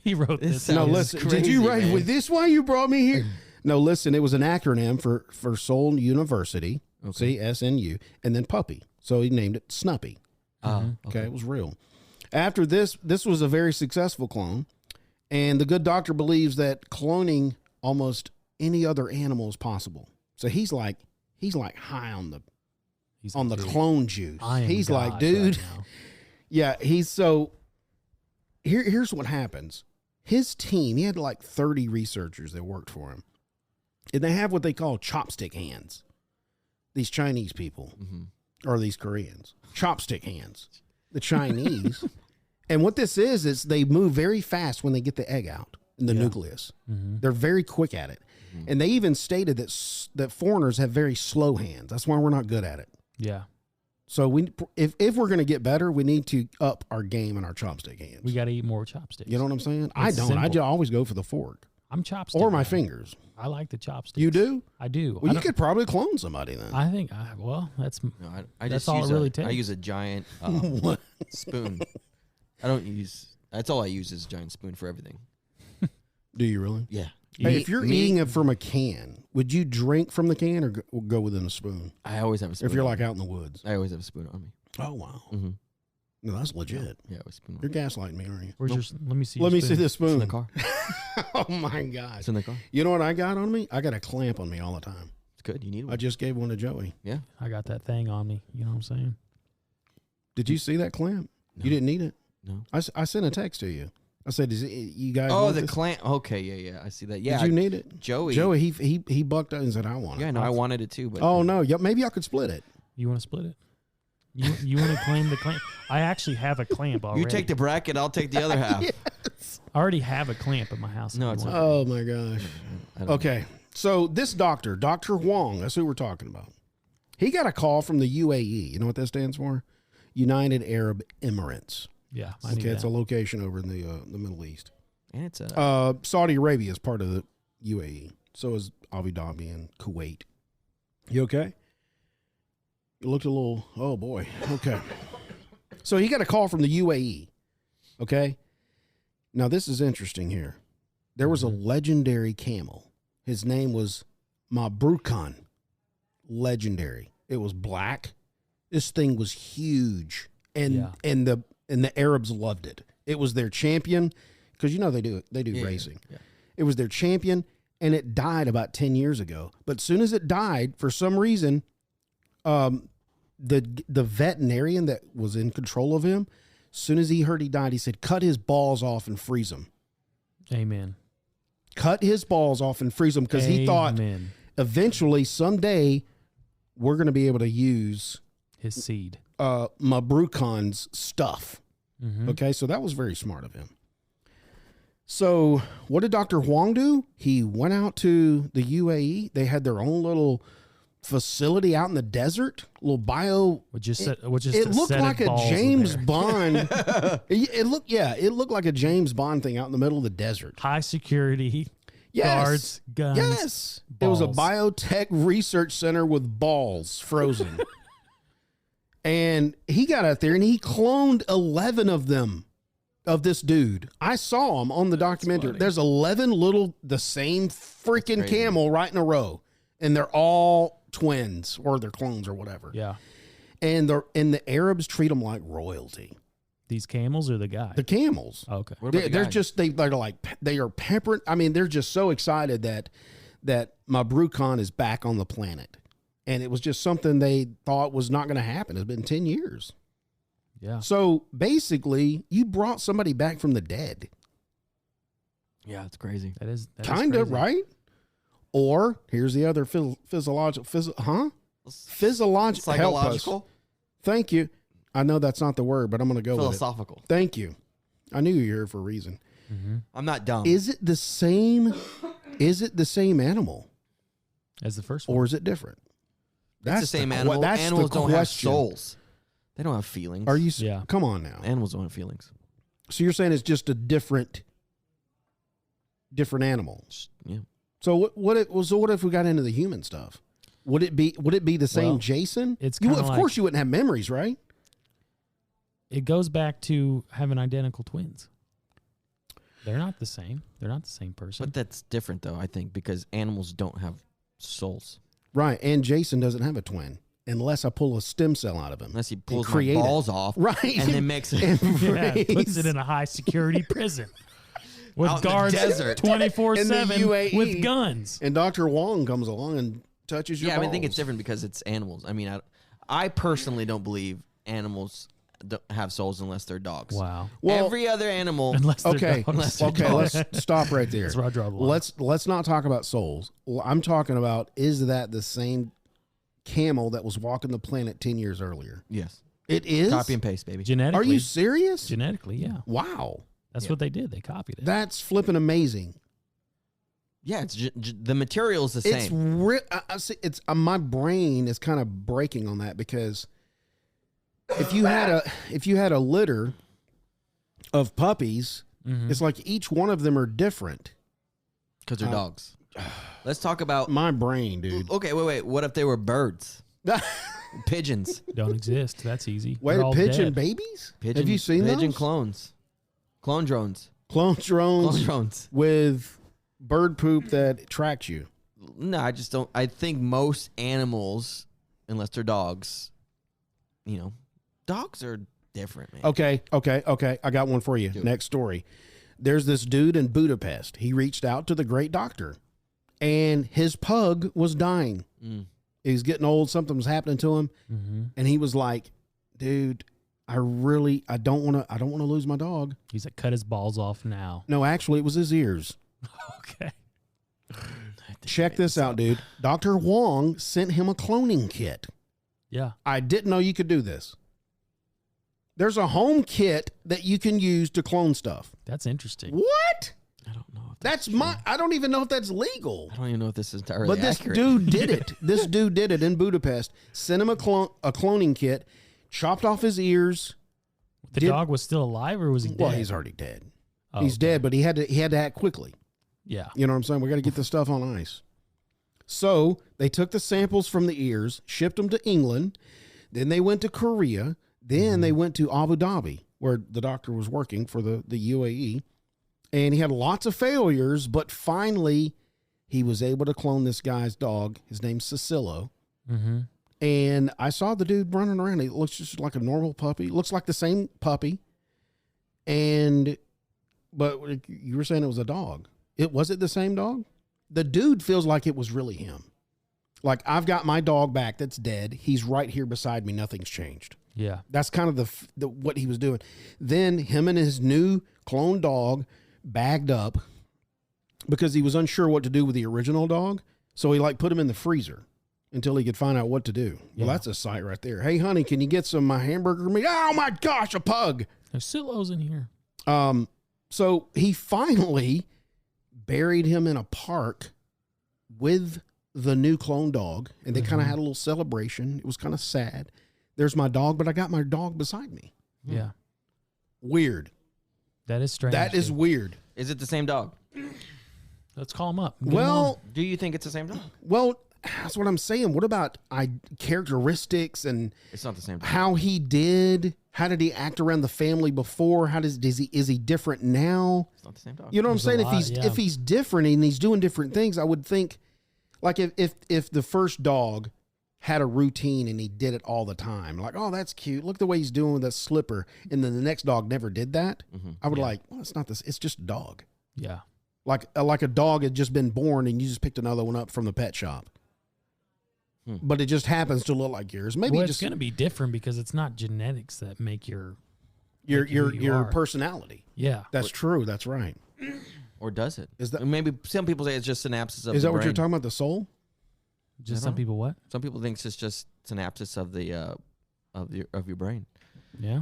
He wrote this. No, listen. crazy, Did you write? man. Was this why you brought me here? No, listen. It was an acronym for Seoul University. Okay. See, SNU, and then puppy. So he named it Snuppy. Okay, it was real. After this was a very successful clone, and the good doctor believes that cloning almost any other animal is possible. So he's like high on the clone juice. He's God like, dude, right now. yeah, he's so. Here's what happens. His team, he had like 30 researchers that worked for him, and they have what they call chopstick hands. These Chinese people, or these Koreans, chopstick hands. The Chinese, and what this is they move very fast when they get the egg out in the nucleus. They're very quick at it, and they even stated that foreigners have very slow hands. That's why we're not good at it. Yeah. So if we're going to get better, we need to up our game in our chopstick hands. We got to eat more chopsticks. You know what I'm saying? It's I don't. simple. I just always go for the fork. I'm chopstick. Or my guy. fingers. I like the chopsticks. You do? I do. Well, you could probably clone somebody then. I think. That's. No, I that's just all use it really I takes. use a giant spoon. I don't use. That's all I use is a giant spoon for everything. Do you really? Yeah. Hey, if you're eating it from a can, would you drink from the can or go within a spoon? I always have a spoon. If you're like out in the woods. I always have a spoon on me. Oh, wow. Mm-hmm. No, that's legit. Yeah, a spoon. You're gaslighting me, aren't you? Where's your? Let me see. Let your me spoon. see this spoon. It's in the car. Oh, my God. It's in the car. You know what I got on me? I got a clamp on me all the time. It's good. You need one. I just gave one to Joey. Yeah. I got that thing on me. You know what I'm saying? Did you see that clamp? No. You didn't need it? No. I sent a text to you. I said, you guys Oh, want the this? clamp. Okay, yeah. I see that. Yeah. Did you need it? Joey, he bucked up and said, I want it. Yeah, no, I wanted it too. But Oh, no. Yeah, maybe I could split it. You want to split it? You want to claim the clamp? I actually have a clamp already. You take the bracket, I'll take the other half. Yes. I already have a clamp at my house. No, it's not. Oh, my gosh. Okay. So this doctor, Dr. Hwang, that's who we're talking about. He got a call from the UAE. You know what that stands for? United Arab Emirates. Yeah. Okay, it's a location over in the Middle East. And it's Saudi Arabia is part of the UAE. So is Abu Dhabi and Kuwait. You okay? You looked a little, oh boy. Okay. So he got a call from the UAE. Okay. Now this is interesting here. There was a legendary camel. His name was Mabrukan. Legendary. It was black. This thing was huge. And the Arabs loved it. It was their champion. Because you know they do racing. Yeah. It was their champion, and it died about 10 years ago. But as soon as it died, for some reason, the veterinarian that was in control of him, as soon as he heard he died, he said, cut his balls off and freeze them. Amen. Cut his balls off and freeze them because he thought eventually, someday, we're going to be able to use his seed, Mabrukan's stuff. Mm-hmm. Okay, so that was very smart of him. So what did Dr. Hwang do? He went out to the UAE. They had their own little facility out in the desert, little bio. It looked like a James Bond. It looked like a James Bond thing out in the middle of the desert. High security, yes. guards, guns. Yes, balls. It was a biotech research center with balls frozen. And he got out there and he cloned 11 of them. Of this dude. I saw him on the documentary. There's 11 the same freaking camel right in a row. And they're all twins or they're clones or whatever. Yeah. And the Arabs treat them like royalty. These camels or the guy? The camels. Oh, okay. They are peppered. I mean, they're just so excited that Mabrukan is back on the planet. And it was just something they thought was not going to happen. It's been 10 years. Yeah. So basically, you brought somebody back from the dead. Yeah, it's crazy. That is kind of right. Or here's the other physiological. Psychological. Thank you. I know that's not the word, but I'm going to go philosophical. With it. Thank you. I knew you were here for a reason. Mm-hmm. I'm not dumb. Is it the same? Is it the same animal as the first one, or is it different? That's the same animal. That's Animals the don't have question. souls. They don't have feelings. Are you? Yeah. Come on now. Animals don't have feelings. So you're saying it's just a different animal? Yeah. So what if we got into the human stuff? Would it be the same Well, Jason? it's you, kinda of like- course you wouldn't have memories, right? It goes back to having identical twins. They're not the same. They're not the same person. But that's different, though, I think, because animals don't have souls. Right, and Jason doesn't have a twin unless I pull a stem cell out of him. Unless he pulls my create balls it. off, Right, and then makes it. and Yeah, puts raise- it in a high security prison with Out in the guards desert. 24/7 UAE. with guns. And Dr. Wong comes along and touches your Yeah, balls. I think it's different because it's animals. I mean, I personally don't believe animals don't have souls unless they're dogs. Wow. Well, Every other animal. Unless they're okay, dogs. okay, let's stop right there. That's where I draw the line. Let's not talk about souls. I'm talking about, is that the same camel that was walking the planet 10 years earlier? Yes. It is? Copy and paste, baby. Genetically. Are you serious? Genetically, yeah. Wow. That's what they did. They copied it. That's flipping amazing. Yeah, it's the material is the It's same. I see, it's my brain is kind of breaking on that, because if you had a litter of puppies, it's like each one of them are different. Because they're dogs. Let's talk about My brain, dude. Okay, wait. What if they were birds? Pigeons. Don't exist. That's easy. Wait, They're all pigeon dead. babies? Pigeon, Have you seen pigeon those? clones? Clone drones. Clone drones Clone drones. with bird poop that tracks you. No, I just don't. I think most animals, unless they're dogs, dogs are different, man. Okay. I got one for you. Next story. There's this dude in Budapest. He reached out to the great doctor, and his pug was dying. He's getting old. Something was happening to him, and he was like, "Dude, I don't want to lose my dog." He's like, cut his balls off now. No, actually, it was his ears. Okay. Check this out, dude. Dr. Hwang sent him a cloning kit. Yeah. I didn't know you could do this. There's a home kit that you can use to clone stuff. That's interesting. What? I don't know. If That's my. I don't even know if that's legal. I don't even know if this is entirely But this accurate. dude did it. This dude did it in Budapest. Sent him a cloning kit. Chopped off his ears. The dog was still alive, or was he dead? Well, he's already dead. Oh, He's okay. dead, but he had to act quickly. Yeah. You know what I'm saying? We got to get this stuff on ice. So they took the samples from the ears, shipped them to England. Then they went to Korea. Then they went to Abu Dhabi, where the doctor was working for the UAE. And he had lots of failures, but finally he was able to clone this guy's dog. His name's Cicillo. And I saw the dude running around. He looks just like a normal puppy. Looks like the same puppy. But you were saying it was a dog. Was it the same dog? The dude feels like it was really him. Like, I've got my dog back that's dead. He's right here beside me. Nothing's changed. Yeah. That's kind of the what he was doing. Then him and his new clone dog bagged up because he was unsure what to do with the original dog. So he put him in the freezer until he could find out what to do. Yeah. Well, that's a sight right there. Hey, honey, can you get some of my hamburger meat? Oh my gosh, a pug. There's silos in here. So he finally buried him in a park with the new clone dog, and they kind of had a little celebration. It was kind of sad. There's my dog, but I got my dog beside me. Yeah. Weird. That is strange. That is dude. weird. Is it the same dog? Let's call him up. Get him Well, Do you think it's the same dog? well, that's what I'm saying. What about characteristics and It's not the same dog. how he did? How did he act around the family before? Is he different now? It's not the same dog. You know what I'm There's a saying? lot, If he's different and he's doing different things, I would think, like if the first dog had a routine and he did it all the time, like, oh, that's cute. Look the way he's doing with that slipper, and then the next dog never did that. I would well, it's not this. It's just a dog. Yeah. Like a dog had just been born and you just picked another one up from the pet shop. But it just happens to look like yours. Maybe Well, just it's going to be different because it's not genetics that make your your are. personality. Yeah. That's true. That's right. Or does it? Is that- Maybe some people say it's just synapses of Is the that what you're brain. talking about? The soul? Just I some don't know. people what? Some people think it's just synapses of the of your brain. Yeah.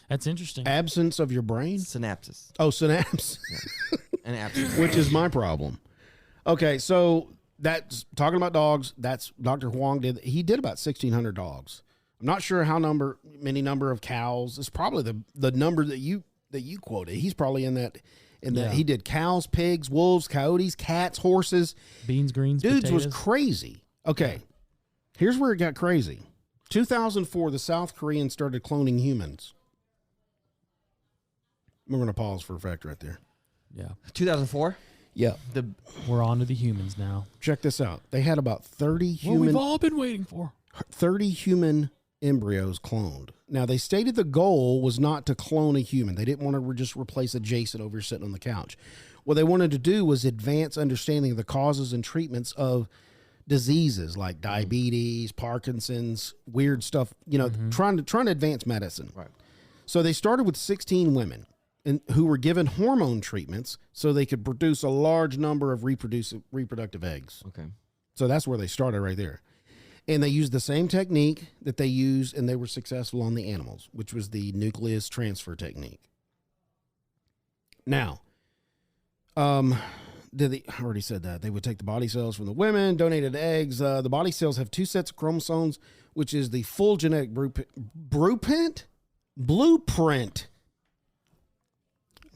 That's interesting. Absence of your brain? Synapses. Oh, synapse. And absence. Which is my problem. Okay, so that's talking about dogs. That's Dr. Hwang did. He did about 1,600 dogs. I'm not sure how many number of cows. It's probably the number that you quoted. He's probably in that. Yeah. He did cows, pigs, wolves, coyotes, cats, horses. Beans, greens, Dudes potatoes. was crazy. Okay, here's where it got crazy. 2004, the South Koreans started cloning humans. We're going to pause for a fact right there. Yeah. 2004? Yeah. We're on to the humans now. Check this out. They had about 30 What we've all been waiting for. 30 human embryos cloned. Now, they stated the goal was not to clone a human. They didn't want to just replace a Jason over sitting on the couch. What they wanted to do was advance understanding of the causes and treatments of diseases like diabetes, Parkinson's, weird stuff, trying to advance medicine. Right. So they started with 16 women who were given hormone treatments so they could produce a large number of reproductive eggs. Okay. So that's where they started right there. And they used the same technique that they used, and they were successful on the animals, which was the nucleus transfer technique. Now, I already said that. They would take the body cells from the women, donated eggs. The body cells have 2 sets of chromosomes, which is the full genetic blueprint.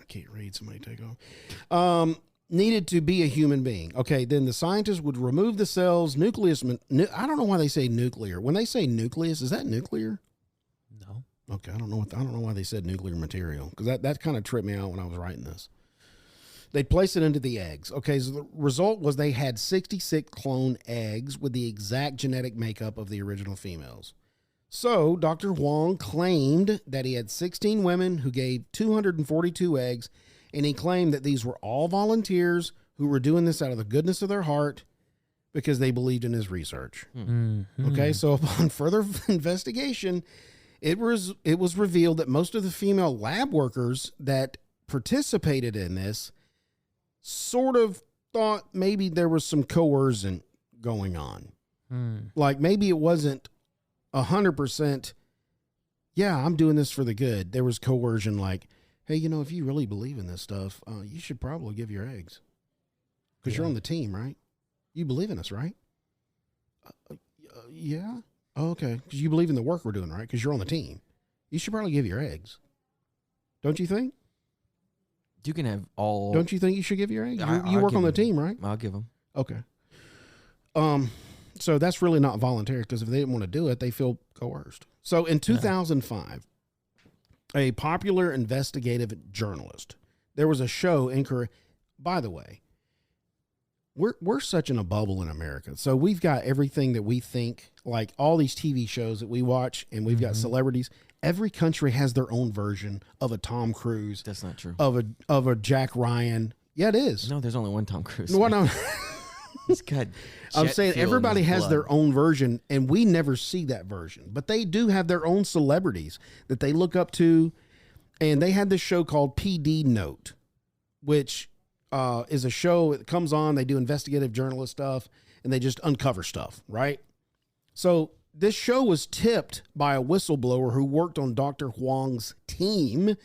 I can't read. Somebody take off. Needed to be a human being. Okay, then the scientists would remove the cells, nucleus. I don't know why they say nuclear. When they say nucleus, is that nuclear? No. Okay, I don't know why they said nuclear material, because that kind of tripped me out when I was writing this. They'd place it into the eggs. Okay, so the result was they had 66 clone eggs with the exact genetic makeup of the original females. So Dr. Hwang claimed that he had 16 women who gave 242 eggs, and he claimed that these were all volunteers who were doing this out of the goodness of their heart because they believed in his research. Mm-hmm. Okay, so upon further investigation, it was revealed that most of the female lab workers that participated in this sort of thought maybe there was some coercion going on. Like maybe it wasn't 100%, yeah, I'm doing this for the good. There was coercion like, hey, if you really believe in this stuff, you should probably give your eggs. Because you're on the team, right? You believe in us, right? Yeah. Oh, okay. Because you believe in the work we're doing, right? Because you're on the team. You should probably give your eggs. Don't you think? You can have all. Don't you think you should give your eggs? You I'll work give on the them. team, right? I'll give them. Okay. So that's really not voluntary, because if they didn't want to do it, they feel coerced. So in 2005, a popular investigative journalist, there was a show in Korea. By the way, we're such in a bubble in America. So we've got everything that we think, like all these TV shows that we watch, and we've got celebrities. Every country has their own version of a Tom Cruise. That's not true. Of a Jack Ryan. Yeah, it is. No, there's only one Tom Cruise. What He's got. I'm saying jet fuel everybody in his has blood. their own version, and we never see that version. But they do have their own celebrities that they look up to, and they had this show called PD Note, which is a show that comes on. They do investigative journalist stuff, and they just uncover stuff, right? So this show was tipped by a whistleblower who worked on Dr. Hwang's team.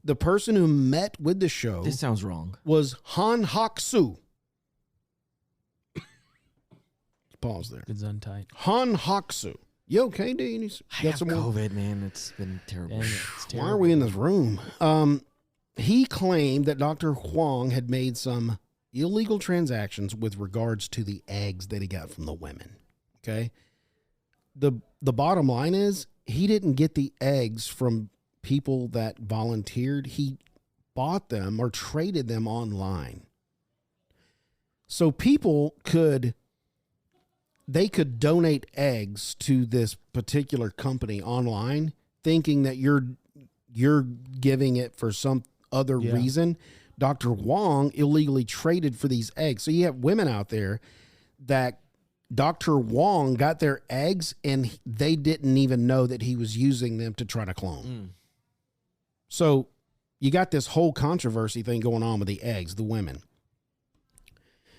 The person who met with the show. This sounds wrong. Was Han Hak-soo. Pause there. It's untight. Han Hak-soo. You okay, Dean? I have COVID, man. It's been terrible. Why are we in this room? He claimed that Dr. Hwang had made some illegal transactions with regards to the eggs that he got from the women. Okay. The bottom line is he didn't get the eggs from people that volunteered. He bought them or traded them online. So people could donate eggs to this particular company online, thinking that you're giving it for some other reason. Dr. Hwang illegally traded for these eggs. So you have women out there that Dr. Hwang got their eggs and they didn't even know that he was using them to try to clone. So you got this whole controversy thing going on with the eggs, the women.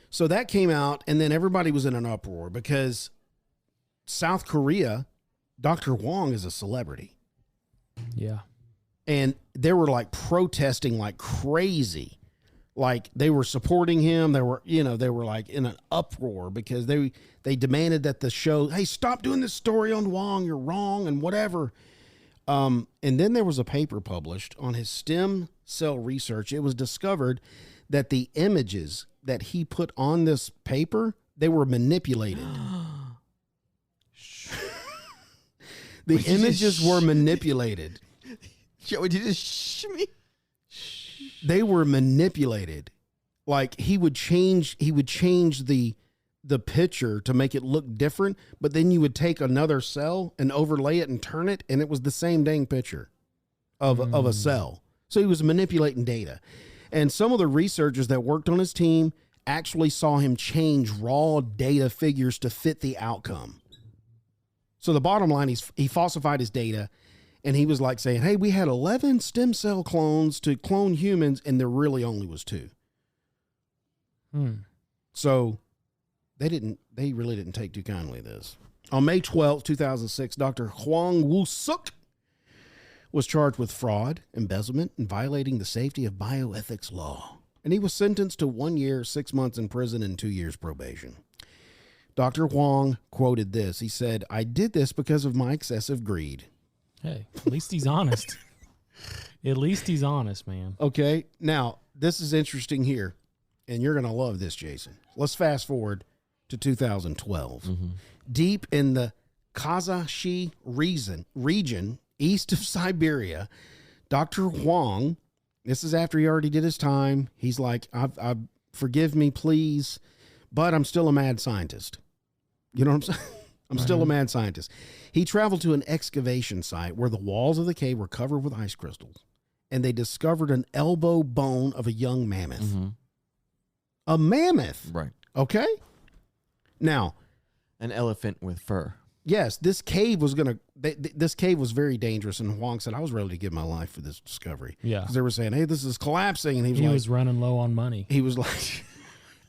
So that came out, and then everybody was in an uproar because South Korea, Dr. Hwang is a celebrity. Yeah. And they were like protesting like crazy. Like they were supporting him. They were like in an uproar because they demanded that the show, hey, stop doing this story on Hwang. You're wrong and whatever. And then there was a paper published on his stem cell research. It was discovered that the images that he put on this paper They were manipulated. The images were manipulated. Joe, would you just shh me? They were manipulated. Like he would change the picture to make it look different, but then you would take another cell and overlay it and turn it, and it was the same dang picture of a cell. So he was manipulating data. And some of the researchers that worked on his team actually saw him change raw data figures to fit the outcome. So the bottom line is he falsified his data, and he was like saying, hey, we had 11 stem cell clones to clone humans, and there really only was 2. So they really didn't take too kindly to this. On May 12, 2006, Dr. Hwang Woo-Suk was charged with fraud, embezzlement, and violating the safety of bioethics law. And he was sentenced to 1 year, 6 months in prison and 2 years probation. Dr. Hwang quoted this. He said, I did this because of my excessive greed. Hey, at least he's honest. At least he's honest, man. Okay. Now, this is interesting here, and you're going to love this, Jason. Let's fast forward to 2012. Deep in the Kazakhstan region, east of Siberia, Dr. Hwang, this is after he already did his time. He's like, I forgive me, please, but I'm still a mad scientist. You know what I'm saying? I'm still a mad scientist. He traveled to an excavation site where the walls of the cave were covered with ice crystals, and they discovered an elbow bone of a young mammoth. A mammoth. Right. Okay. Now, an elephant with fur. Yes, this cave was this cave was very dangerous, and Hwang said, I was ready to give my life for this discovery. Yeah. Because they were saying, hey, this is collapsing, and he was running low on money. He was like,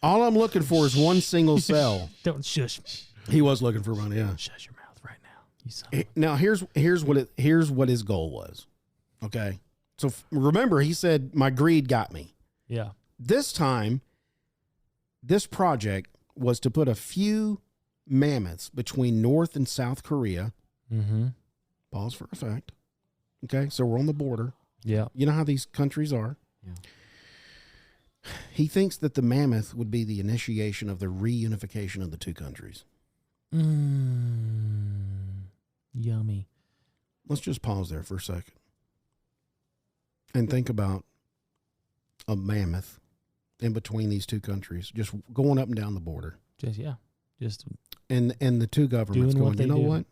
all I'm looking for is one single cell. Don't shush. He was looking for money, yeah. Shut your mouth right now. You son. Now, here's what his goal was. Okay? So remember, he said, my greed got me. Yeah. This time, this project was to put a few mammoths between North and South Korea. Pause for effect. Okay, so we're on the border. Yeah. You know how these countries are. Yeah. He thinks that the mammoth would be the initiation of the reunification of the two countries. Yummy. Let's just pause there for a second and think about a mammoth in between these two countries, just going up and down the border. Just and the two governments going, you know what?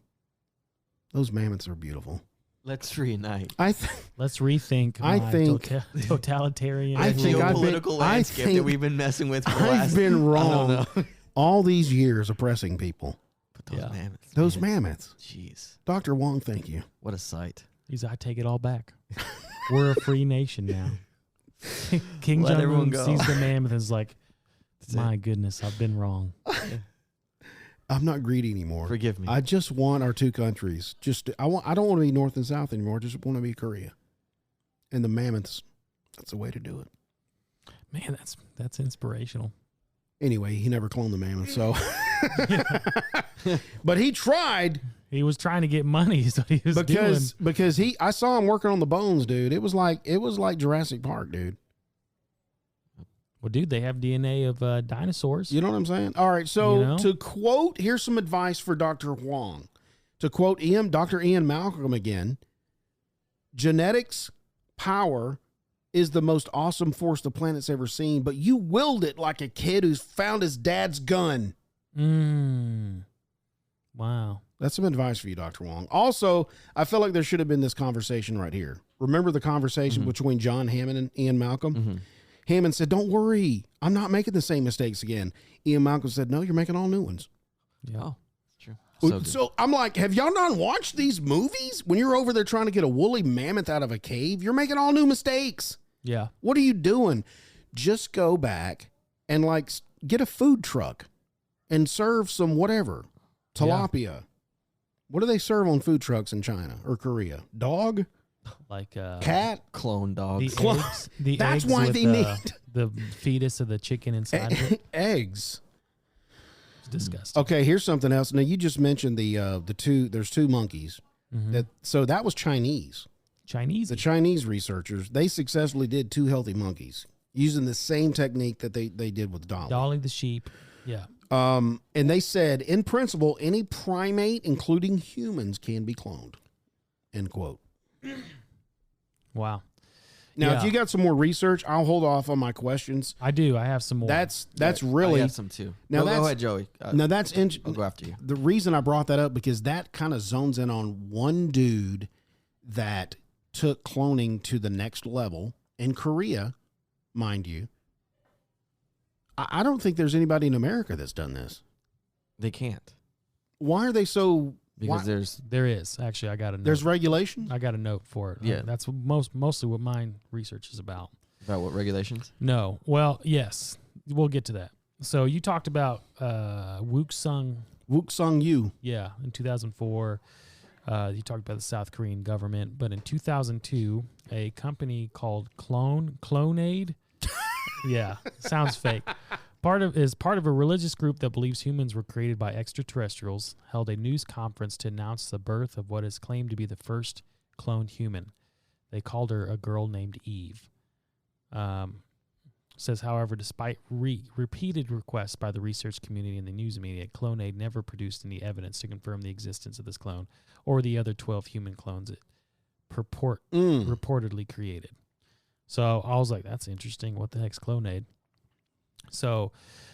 Those mammoths are beautiful. Let's reunite. Let's rethink. Totalitarian. I think geopolitical landscape that we've been messing with. I've been wrong all these years oppressing people. But those mammoths. Those mammoths. Jeez. Dr. Wong, thank you. What a sight. I take it all back. We're a free nation now. King Jong-un sees the mammoth and is like, my goodness, I've been wrong. I'm not greedy anymore. Forgive me. I just want our two countries. I don't want to be North and South anymore. I just want to be Korea. And the mammoths, that's the way to do it. Man, that's inspirational. Anyway, he never cloned the mammoth, so. But he tried. He was trying to get money, so he was because I saw him working on the bones, dude. It was like Jurassic Park, dude. Well, dude, they have DNA of dinosaurs. You know what I'm saying? All right, so to quote, here's some advice for Dr. Hwang. To quote Dr. Ian Malcolm again, genetics power is the most awesome force the planet's ever seen, but you wield it like a kid who's found his dad's gun. Wow. That's some advice for you, Dr. Wong. Also, I feel like there should have been this conversation right here. Remember the conversation between John Hammond and Ian Malcolm? Hammond said, don't worry, I'm not making the same mistakes again. Ian Malcolm said, no, you're making all new ones. Yeah. Oh, true. So I'm like, have y'all not watched these movies? When you're over there trying to get a woolly mammoth out of a cave, you're making all new mistakes. Yeah. What are you doing? Just go back and like get a food truck and serve some whatever. Tilapia. Yeah. What do they serve on food trucks in China or Korea? Dog? Like cat? Clone dogs. That's why they need the fetus of the chicken inside of it. Eggs. It's disgusting. Okay, here's something else. Now you just mentioned there's two monkeys. So that was Chinese. The Chinese researchers, they successfully did 2 healthy monkeys using the same technique that they did with Dolly. Dolly the sheep. Yeah. And they said, in principle, any primate, including humans, can be cloned. End quote. Wow. Now, Yeah. if you got some more research, I'll hold off on my questions. I do. I have some more. That's really. I have some too. Now Go that's- ahead, Joey. Now that's I'll go after you. The reason I brought that up because that kind of zones in on one dude that took cloning to the next level in Korea, mind you. I don't think there's anybody in America that's done this. They can't Why are they so? because why- there is actually. I got a note. there's regulation. I got a note for it. Yeah. That's what mostly what my research is about. about what regulations. No. Well, yes. We'll get to that. So you talked about Wook-sung Yu. Yeah, in 2004. You talked about the South Korean government, but in 2002, a company called Clonaid. Yeah, sounds fake. Part of a religious group that believes humans were created by extraterrestrials, held a news conference to announce the birth of what is claimed to be the first cloned human. They called her a girl named Eve. Says, however, despite repeated requests by the research community and the news media, Clonaid never produced any evidence to confirm the existence of this clone or the other 12 human clones it reportedly created. So I was like, that's interesting. What the heck's Clonaid? So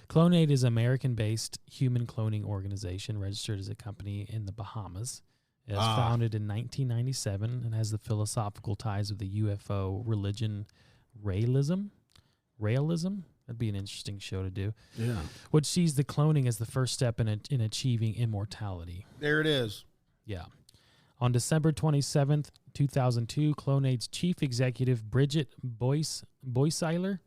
Clonaid is an American-based human cloning organization registered as a company in the Bahamas. It was founded in 1997 and has the philosophical ties with the UFO religion Raelism. That'd be an interesting show to do. Yeah. Which sees the cloning as the first step in achieving immortality. There it is. Yeah. On December 27th, 2002, Clonaid's chief executive, Bridget Boysiler,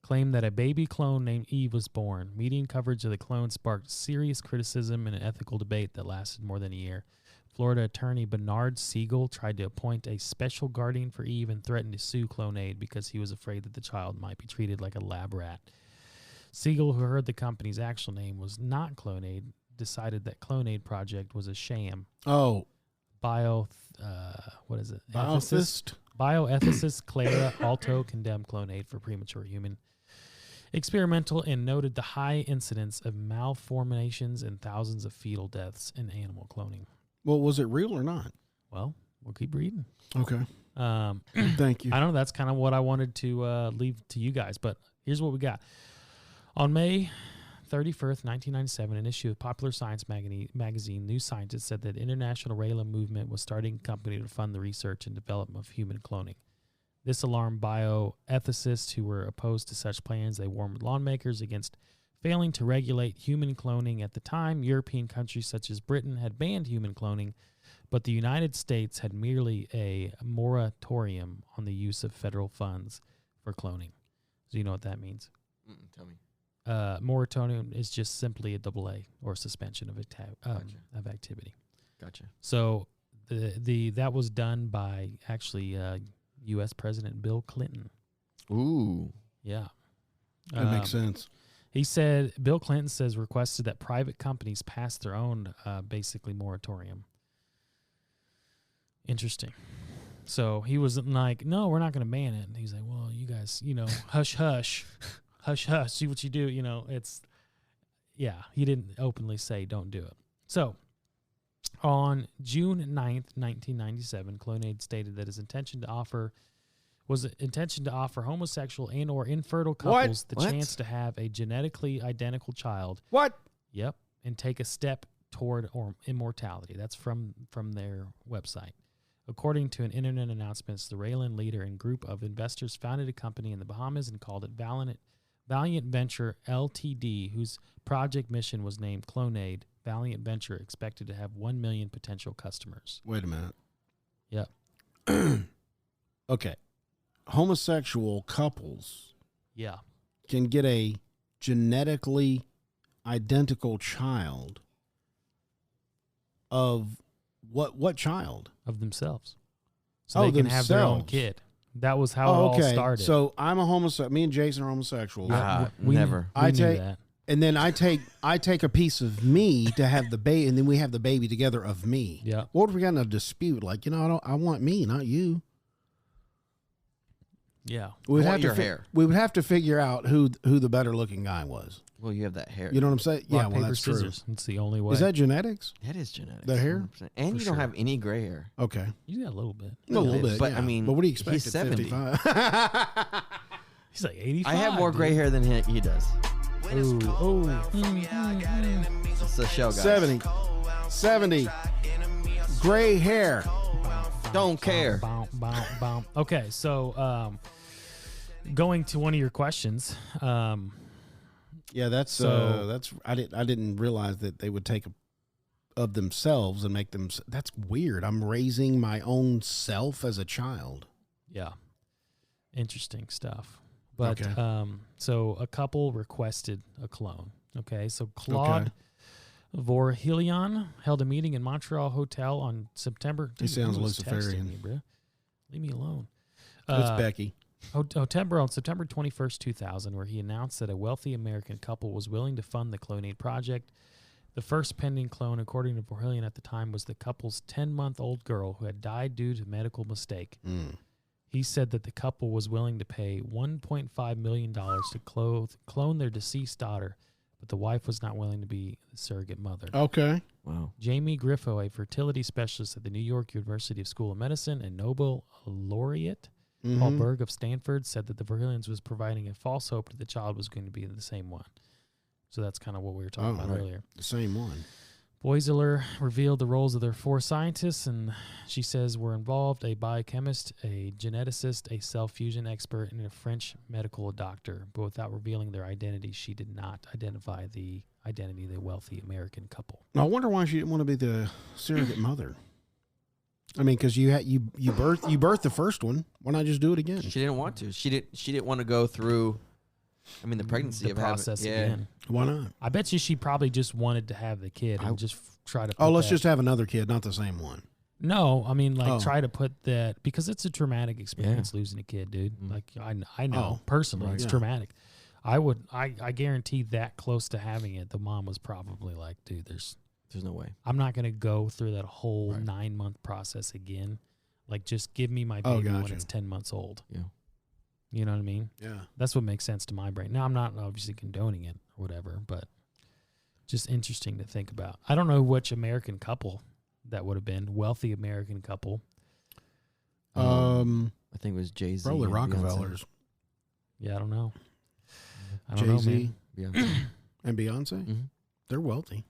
claimed that a baby clone named Eve was born. Media coverage of the clone sparked serious criticism and an ethical debate that lasted more than a year. Florida attorney Bernard Siegel tried to appoint a special guardian for Eve and threatened to sue Clonaid because he was afraid that the child might be treated like a lab rat. Siegel, who heard the company's actual name was not Clonaid, decided that Clonaid project was a sham. Oh. What is it? Bioethicist? Bioethicist Clara Alto condemned Clonaid for premature human experimental and noted the high incidence of malformations and thousands of fetal deaths in animal cloning. Well, was it real or not? Well, we'll keep reading. Okay. Thank you. I don't know. That's kind of what I wanted to leave to you guys, but here's what we got. On May 31st, 1997, an issue of Popular Science magazine, New Scientist said that the International Raelia movement was starting a company to fund the research and development of human cloning. This alarmed bioethicists who were opposed to such plans. They warned lawmakers against failing to regulate human cloning. At the time, European countries such as Britain had banned human cloning, but the United States had merely a moratorium on the use of federal funds for cloning. Do you know what that means? Tell me. Moratorium is just simply a AA or suspension of activity. Gotcha. So that was done by actually U.S. President Bill Clinton. Ooh. Yeah. That makes sense. He said, Bill Clinton says, requested that private companies pass their own basically moratorium. Interesting. So he wasn't like, no, we're not going to ban it. And he's like, well, you guys, hush, hush. Hush, hush, see what you do. He didn't openly say don't do it. So, on June 9th, 1997, Clonaid stated that his intention to offer homosexual and or infertile couples the chance to have a genetically identical child. What? Yep, and take a step toward immortality. That's from their website. According to an internet announcement, the Raelia leader and group of investors founded a company in the Bahamas and called it Valiant Venture Ltd., whose project mission was named Clonaid. Valiant Venture expected to have 1 million potential customers. Wait a minute. Yep. Okay. Homosexual couples can get a genetically identical child of what child? Of themselves. So they can have their own kid. That was how it all started. So I'm a homosexual. Me and Jason are homosexuals. Never. We knew that. And then I take a piece of me to have the baby, and then we have the baby together of me. Yeah. What if we got in a dispute? Like, I want me, not you. Yeah. We would I have want to your hair. We would have to figure out who the better looking guy was. Well, you have that hair. You know what I'm saying? Rock, Yeah, well, paper, that's scissors. true. It's the only way. Is that genetics? That is genetics. The hair? 100%. And For you don't sure. have any gray hair. Okay. You got a little bit. A little bit, But, yeah. I mean, but what do you expect he's at 70. 55? He's like 85. I have more gray hair than he does. Ooh, oh. It's the show, guys. 70. Gray hair. Don't care. Bow, bow, bow. Okay, so going to one of your questions. Yeah, that's I didn't realize that they would take of themselves and make them. That's weird. I'm raising my own self as a child. Yeah, interesting stuff. But Okay. So a couple requested a clone. Okay, so Claude Vorhilion held a meeting in Montreal Hotel on September. He sounds who was Luciferian. texting me, bro? Leave me alone. It's Becky. On September 21st, 2000, where he announced that a wealthy American couple was willing to fund the Clonate project. The first pending clone, according to Vorhilion at the time, was the couple's 10-month-old girl who had died due to medical mistake. He said that the couple was willing to pay $1.5 million to clone their deceased daughter, but the wife was not willing to be the surrogate mother. Okay. Wow. Jamie Griffo, a fertility specialist at the New York University School of Medicine and Nobel laureate Paul Berg of Stanford, said that the Vorhilions was providing a false hope that the child was going to be the same one. So that's kind of what we were talking about earlier. The same one. Boisler revealed the roles of their 4 scientists, and she says were involved: a biochemist, a geneticist, a cell fusion expert, and a French medical doctor. But without revealing their identity, she did not identify the identity of the wealthy American couple. I wonder why she didn't want to be the surrogate mother. I mean, because you birthed the first one. Why not just do it again? She didn't want to. She didn't want to go through. I mean, the pregnancy The of process having, again. Why not? I bet you she probably just wanted to have the kid and just try to. Oh, put let's that- just have another kid, not the same one. No, I mean, like, Oh. try to put that, because it's a traumatic experience losing a kid, dude. Like, I know personally, it's traumatic. I guarantee that close to having it, the mom was probably like, dude, there's no way. I'm not going to go through that whole 9-month process again. Like, just give me my baby when gotcha. it's 10 months old. Yeah. You know what I mean? Yeah. That's what makes sense to my brain. Now, I'm not obviously condoning it or whatever, but just interesting to think about. I don't know which American couple that would have been. Wealthy American couple. I think it was Jay-Z. Probably and Rockefellers. Yeah, I don't know. I don't know, Jay-Z man. Beyonce. and Beyonce. They're wealthy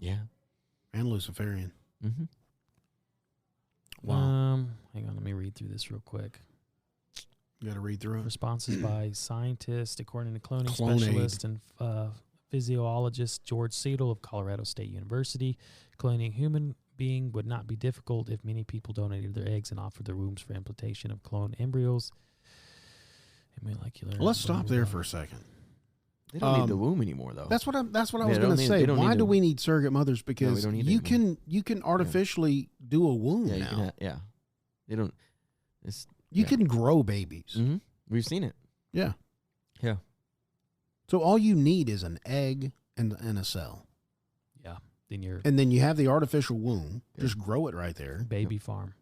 Yeah. and Luciferian. Mm-hmm. Wow. Hang on, let me read through this real quick. You got to read through it. Responses by scientists, according to cloning Clonade. specialist and physiologist George Seidel of Colorado State University. Cloning a human being would not be difficult if many people donated their eggs and offered their wombs for implantation of cloned embryos. Molecular. Let's stop there for a second. They don't need the womb anymore, though. That's what I was They going don't to need- say. they don't Why need do a- we need surrogate mothers? Because don't need you it can artificially do a womb Yeah, you now. can yeah. They don't. It's, You yeah. can grow babies. Mm-hmm. We've seen it. Yeah. Yeah. So all you need is an egg and a cell. Yeah. Then you're And then you have the artificial womb. Just grow it right there. baby farm.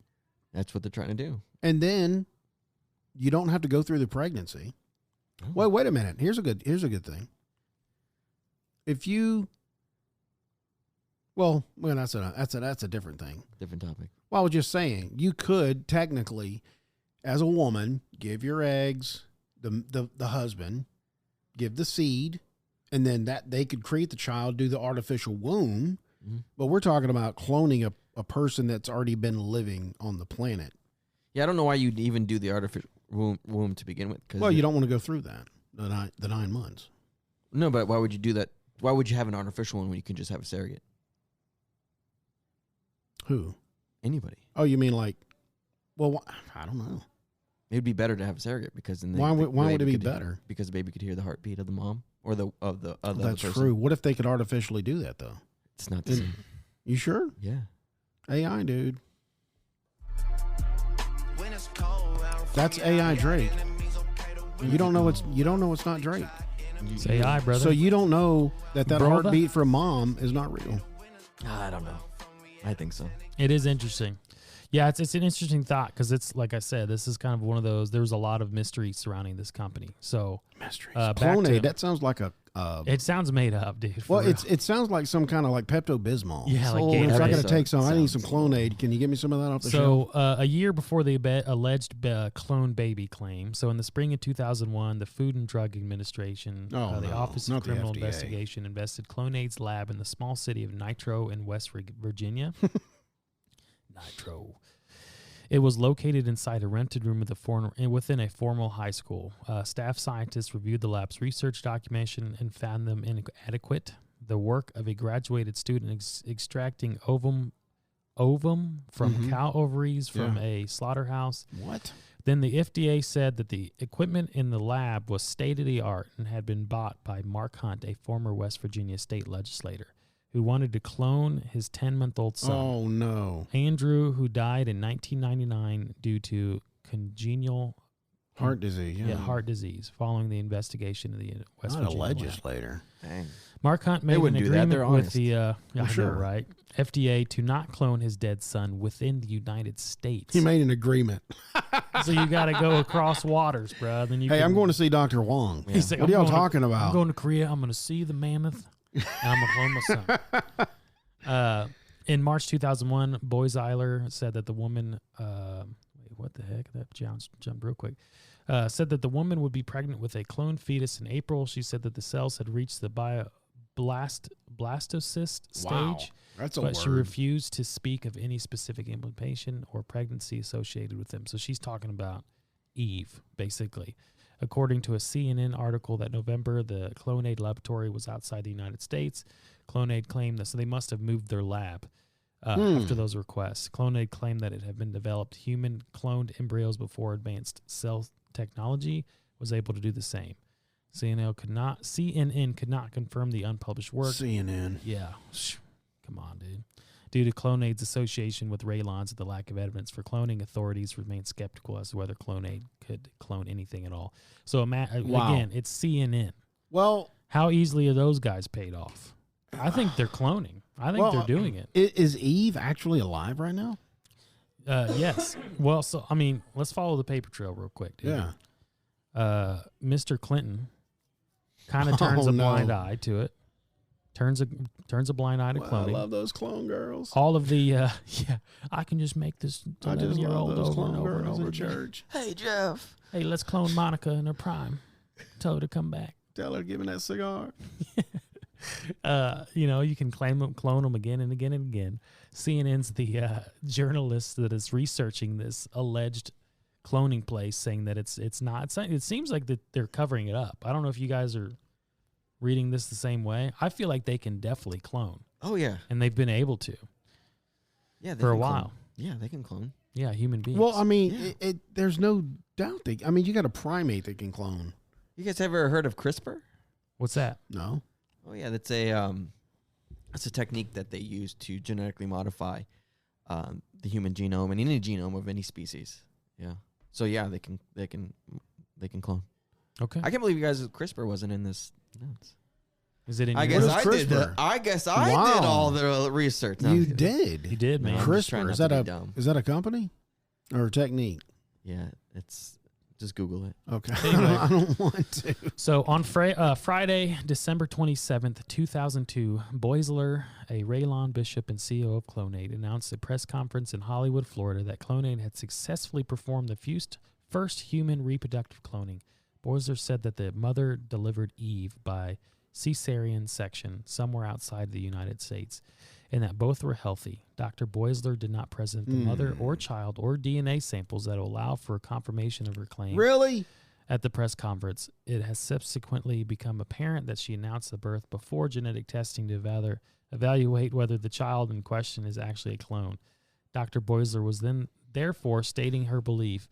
That's what they're trying to do. And then you don't have to go through the pregnancy. Oh. Well, wait a minute. Here's a good thing. If you that's a different thing. Different topic. Well, I was just saying, you could technically, as a woman, give your eggs, the husband, give the seed, and then that they could create the child, do the artificial womb. Mm-hmm. But we're talking about cloning a person that's already been living on the planet. Yeah, I don't know why you'd even do the artificial womb to begin with. Well, you don't want to go through that, the 9 months. No, but why would you do that? Why would you have an artificial one when you can just have a surrogate? Who? Anybody. Oh, you mean like, well, I don't know. It'd be better to have a surrogate because then Why would it be could better? Because the baby could hear the heartbeat of the mom or the other That's person. true. What if they could artificially do that, though? It's not the same. You sure? Yeah. AI, dude. That's AI Drake. You don't know it's not Drake. It's AI, brother. So you don't know that Brother? heartbeat from mom is not real. I don't know. I think so. It is interesting. Yeah, it's an interesting thought because it's like I said, this is kind of one of those. There's a lot of mystery surrounding this company. So mysteries. Clonade. That sounds like a. It sounds made up, dude. Well, it sounds like some kind of like Pepto-Bismol. Yeah, so like if I Gatorade. got to take some, I need some Clonade. Can you give me some of that off the shelf? So a year before the alleged clone baby claim, so in the spring of 2001, the Food and Drug Administration, the Office of Criminal Investigation, invested Clonade's lab in the small city of Nitro in West Virginia. Nitro. It was located inside a rented room within a formal high school. Staff scientists reviewed the lab's research documentation and found them inadequate. The work of a graduated student extracting ovum from cow ovaries from a slaughterhouse. What? Then the FDA said that the equipment in the lab was state-of-the-art and had been bought by Mark Hunt, a former West Virginia state legislator, who wanted to clone his 10-month-old son. Oh, no. Andrew, who died in 1999 due to congenital heart disease. Yeah, heart disease, following the investigation of the West Virginia legislator. Dang. Mark Hunt made an agreement with the sure. right FDA to not clone his dead son within the United States. He made an agreement. So you got to go across waters, bro. Then you. Hey, I'm going to see Dr. Wong. Yeah. He's like, what are y'all talking about? I'm going to Korea. I'm going to see the mammoth. And I'm going to clone my son. In March 2001, Boyzeiler said that the woman, what the heck? That jumped real quick. Said that the woman would be pregnant with a cloned fetus in April. She said that the cells had reached the blastocyst stage. Wow, that's a but word. She refused to speak of any specific implantation or pregnancy associated with them. So she's talking about Eve, basically. According to a CNN article that November, the Clonade laboratory was outside the United States. Clonade claimed that, so they must have moved their lab after those requests. Clonade claimed that it had been developed human cloned embryos before advanced cell technology was able to do the same. CNN could not confirm the unpublished work. CNN. Yeah. Come on, dude. Due to Clonade's association with Raylons and the lack of evidence for cloning, authorities remain skeptical as to whether Clonade could clone anything at all. So, again, it's CNN. Well, how easily are those guys paid off? I think they're cloning. I think they're doing it. Is Eve actually alive right now? Yes. Well, so, I mean, let's follow the paper trail real quick, dude. Yeah. Mr. Clinton kind of turns a blind eye to it. Turns a blind eye to cloning. I love those clone girls. All of the I can just make this 11-year-old over and over and over in church. Hey, Jeff. Hey, let's clone Monica in her prime. Tell her to come back. Tell her to give me that cigar. You can clone them again and again and again. CNN's the journalist that is researching this alleged cloning place, saying that it's not. It seems like that they're covering it up. I don't know if you guys are reading this the same way. I feel like they can definitely clone. Oh yeah, and they've been able to. Yeah, for a while. Clone. Yeah, they can clone. Yeah, human beings. Well, I mean, there's no doubt you got a primate that can clone. You guys ever heard of CRISPR? What's that? No. Oh yeah, that's a technique that they use to genetically modify the human genome and any genome of any species. Yeah. So yeah, they can clone. Okay. I can't believe you guys CRISPR wasn't in this notes. Is it in? I guess I did. I guess I did all the research. No, you did. You did, man. CRISPR is that a company or a technique? Yeah, it's just Google it. Okay. Anyway. I don't want to. So on Friday, December 27th, 2002, Boyzler, a Raylon bishop and CEO of Clonade, announced at a press conference in Hollywood, Florida, that Clonade had successfully performed the first human reproductive cloning. Boyzler said that the mother delivered Eve by cesarean section somewhere outside the United States, and that both were healthy. Dr. Boyzler did not present the mother or child or DNA samples that will allow for confirmation of her claim. Really? At the press conference, it has subsequently become apparent that she announced the birth before genetic testing to evaluate whether the child in question is actually a clone. Dr. Boyzler was then therefore stating her belief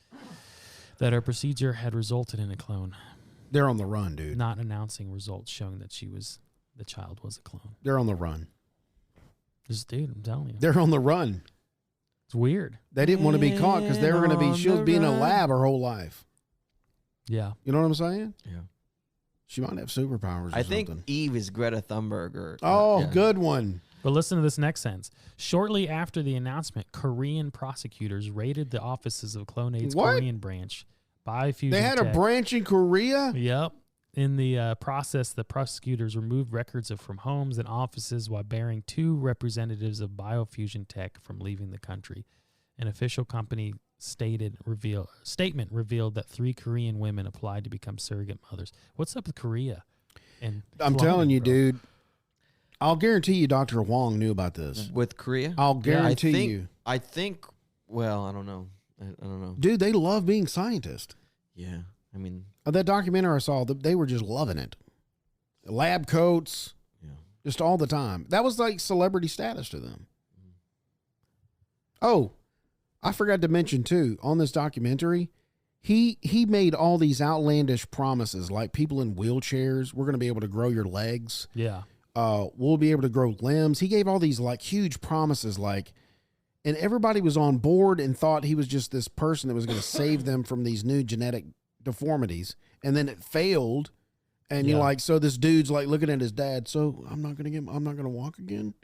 that her procedure had resulted in a clone. They're on the run, dude. Not announcing results showing that the child was a clone. They're on the run. Dude, I'm telling you. They're on the run. It's weird. They didn't want to be caught because they were going to be, she was being in a lab her whole life. Yeah. You know what I'm saying? Yeah. She might have superpowers or I think something. Eve is Greta Thunberg. Yeah. Good one. But listen to this next sentence. Shortly after the announcement, Korean prosecutors raided the offices of Clonade's Korean branch. Biofusion They had a branch in Korea? Yep. In the process, the prosecutors removed records from homes and offices while barring 2 representatives of Biofusion Tech from leaving the country. An official company statement revealed that 3 Korean women applied to become surrogate mothers. What's up with Korea? And I'm telling you, dude. I'll guarantee you Dr. Hwang knew about this. With Korea? I'll guarantee you. I think, well, I don't know. I don't know. Dude, they love being scientists. Yeah. I mean, that documentary I saw, they were just loving it. Lab coats, just all the time. That was like celebrity status to them. Oh, I forgot to mention too, on this documentary, he made all these outlandish promises, like people in wheelchairs, we're going to be able to grow your legs. Yeah. We'll be able to grow limbs. He gave all these like huge promises, and everybody was on board and thought he was just this person that was going to save them from these new genetic deformities. And then it failed. And you're like, so this dude's like looking at his dad. So I'm not going to walk again.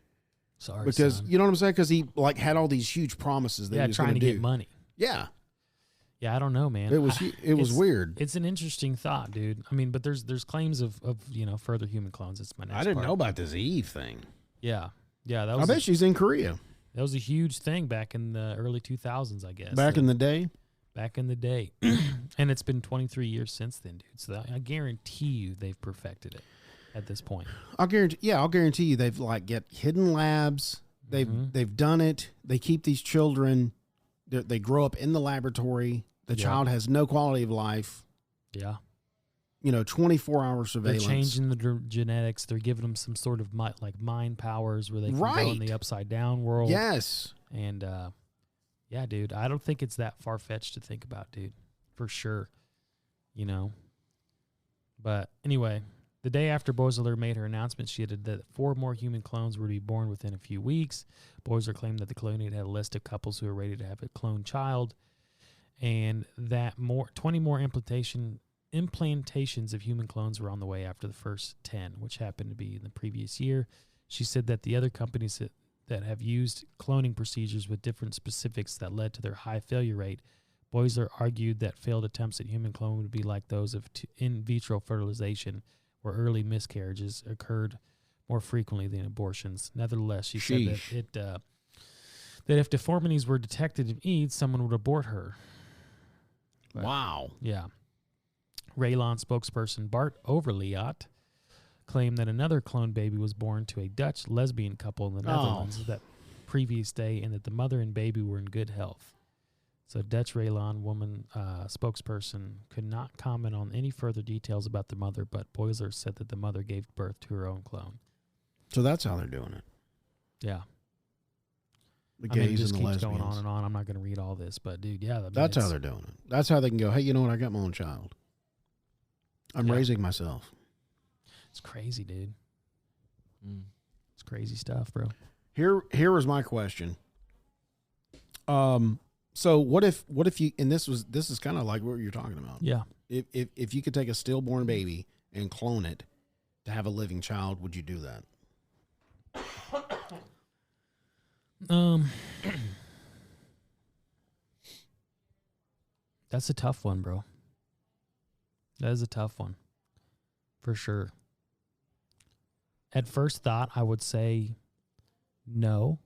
Sorry, because son. You know what I'm saying? Because he like had all these huge promises that he was trying to do. get money. Yeah. Yeah, I don't know, man. It was weird. It's an interesting thought, dude. I mean, but there's claims of further human clones. It's my next I didn't part. know about this Eve thing. Yeah. That was I bet she's in Korea. That was a huge thing back in the early 2000s, I guess. Back in the day? Back in the day. And it's been 23 years since then, dude. So I guarantee you they've perfected it at this point. I'll guarantee you they've like get hidden labs. They've done it. They keep these children. They grow up in the laboratory. The child has no quality of life. Yeah. 24-hour surveillance. They're changing the genetics. They're giving them some sort of mind powers where they can go in the upside down world. Yes. And yeah, dude, I don't think it's that far fetched to think about, dude. For sure. But anyway, the day after Boisler made her announcement, she added that 4 more human clones were to be born within a few weeks. Boisler claimed that the Clonade had a list of couples who were ready to have a clone child, and that 20 more implantations of human clones were on the way after the first 10, which happened to be in the previous year. She said that the other companies that have used cloning procedures with different specifics that led to their high failure rate. Boisler argued that failed attempts at human clone would be like those of in vitro fertilization, where early miscarriages occurred more frequently than abortions. Nevertheless, she said that that if deformities were detected in Eve, someone would abort her. But, wow. Yeah. Raylon spokesperson Bart Overliot claimed that another clone baby was born to a Dutch lesbian couple in the Netherlands that previous day, and that the mother and baby were in good health. So Dutch Raylon woman spokesperson could not comment on any further details about the mother, but Boisler said that the mother gave birth to her own clone. So that's how they're doing it. Yeah. The gays it just and the keeps lesbians. going on and on. I'm not going to read all this, but dude, yeah. That's how they're doing it. That's how they can go, hey, you know what? I got my own child. I'm raising myself. It's crazy, dude. It's crazy stuff, bro. Here was my question. So what if you, and this is kind of like what you're talking about. Yeah. If you could take a stillborn baby and clone it to have a living child, would you do that? That's a tough one, bro. That is a tough one. For sure. At first thought, I would say no.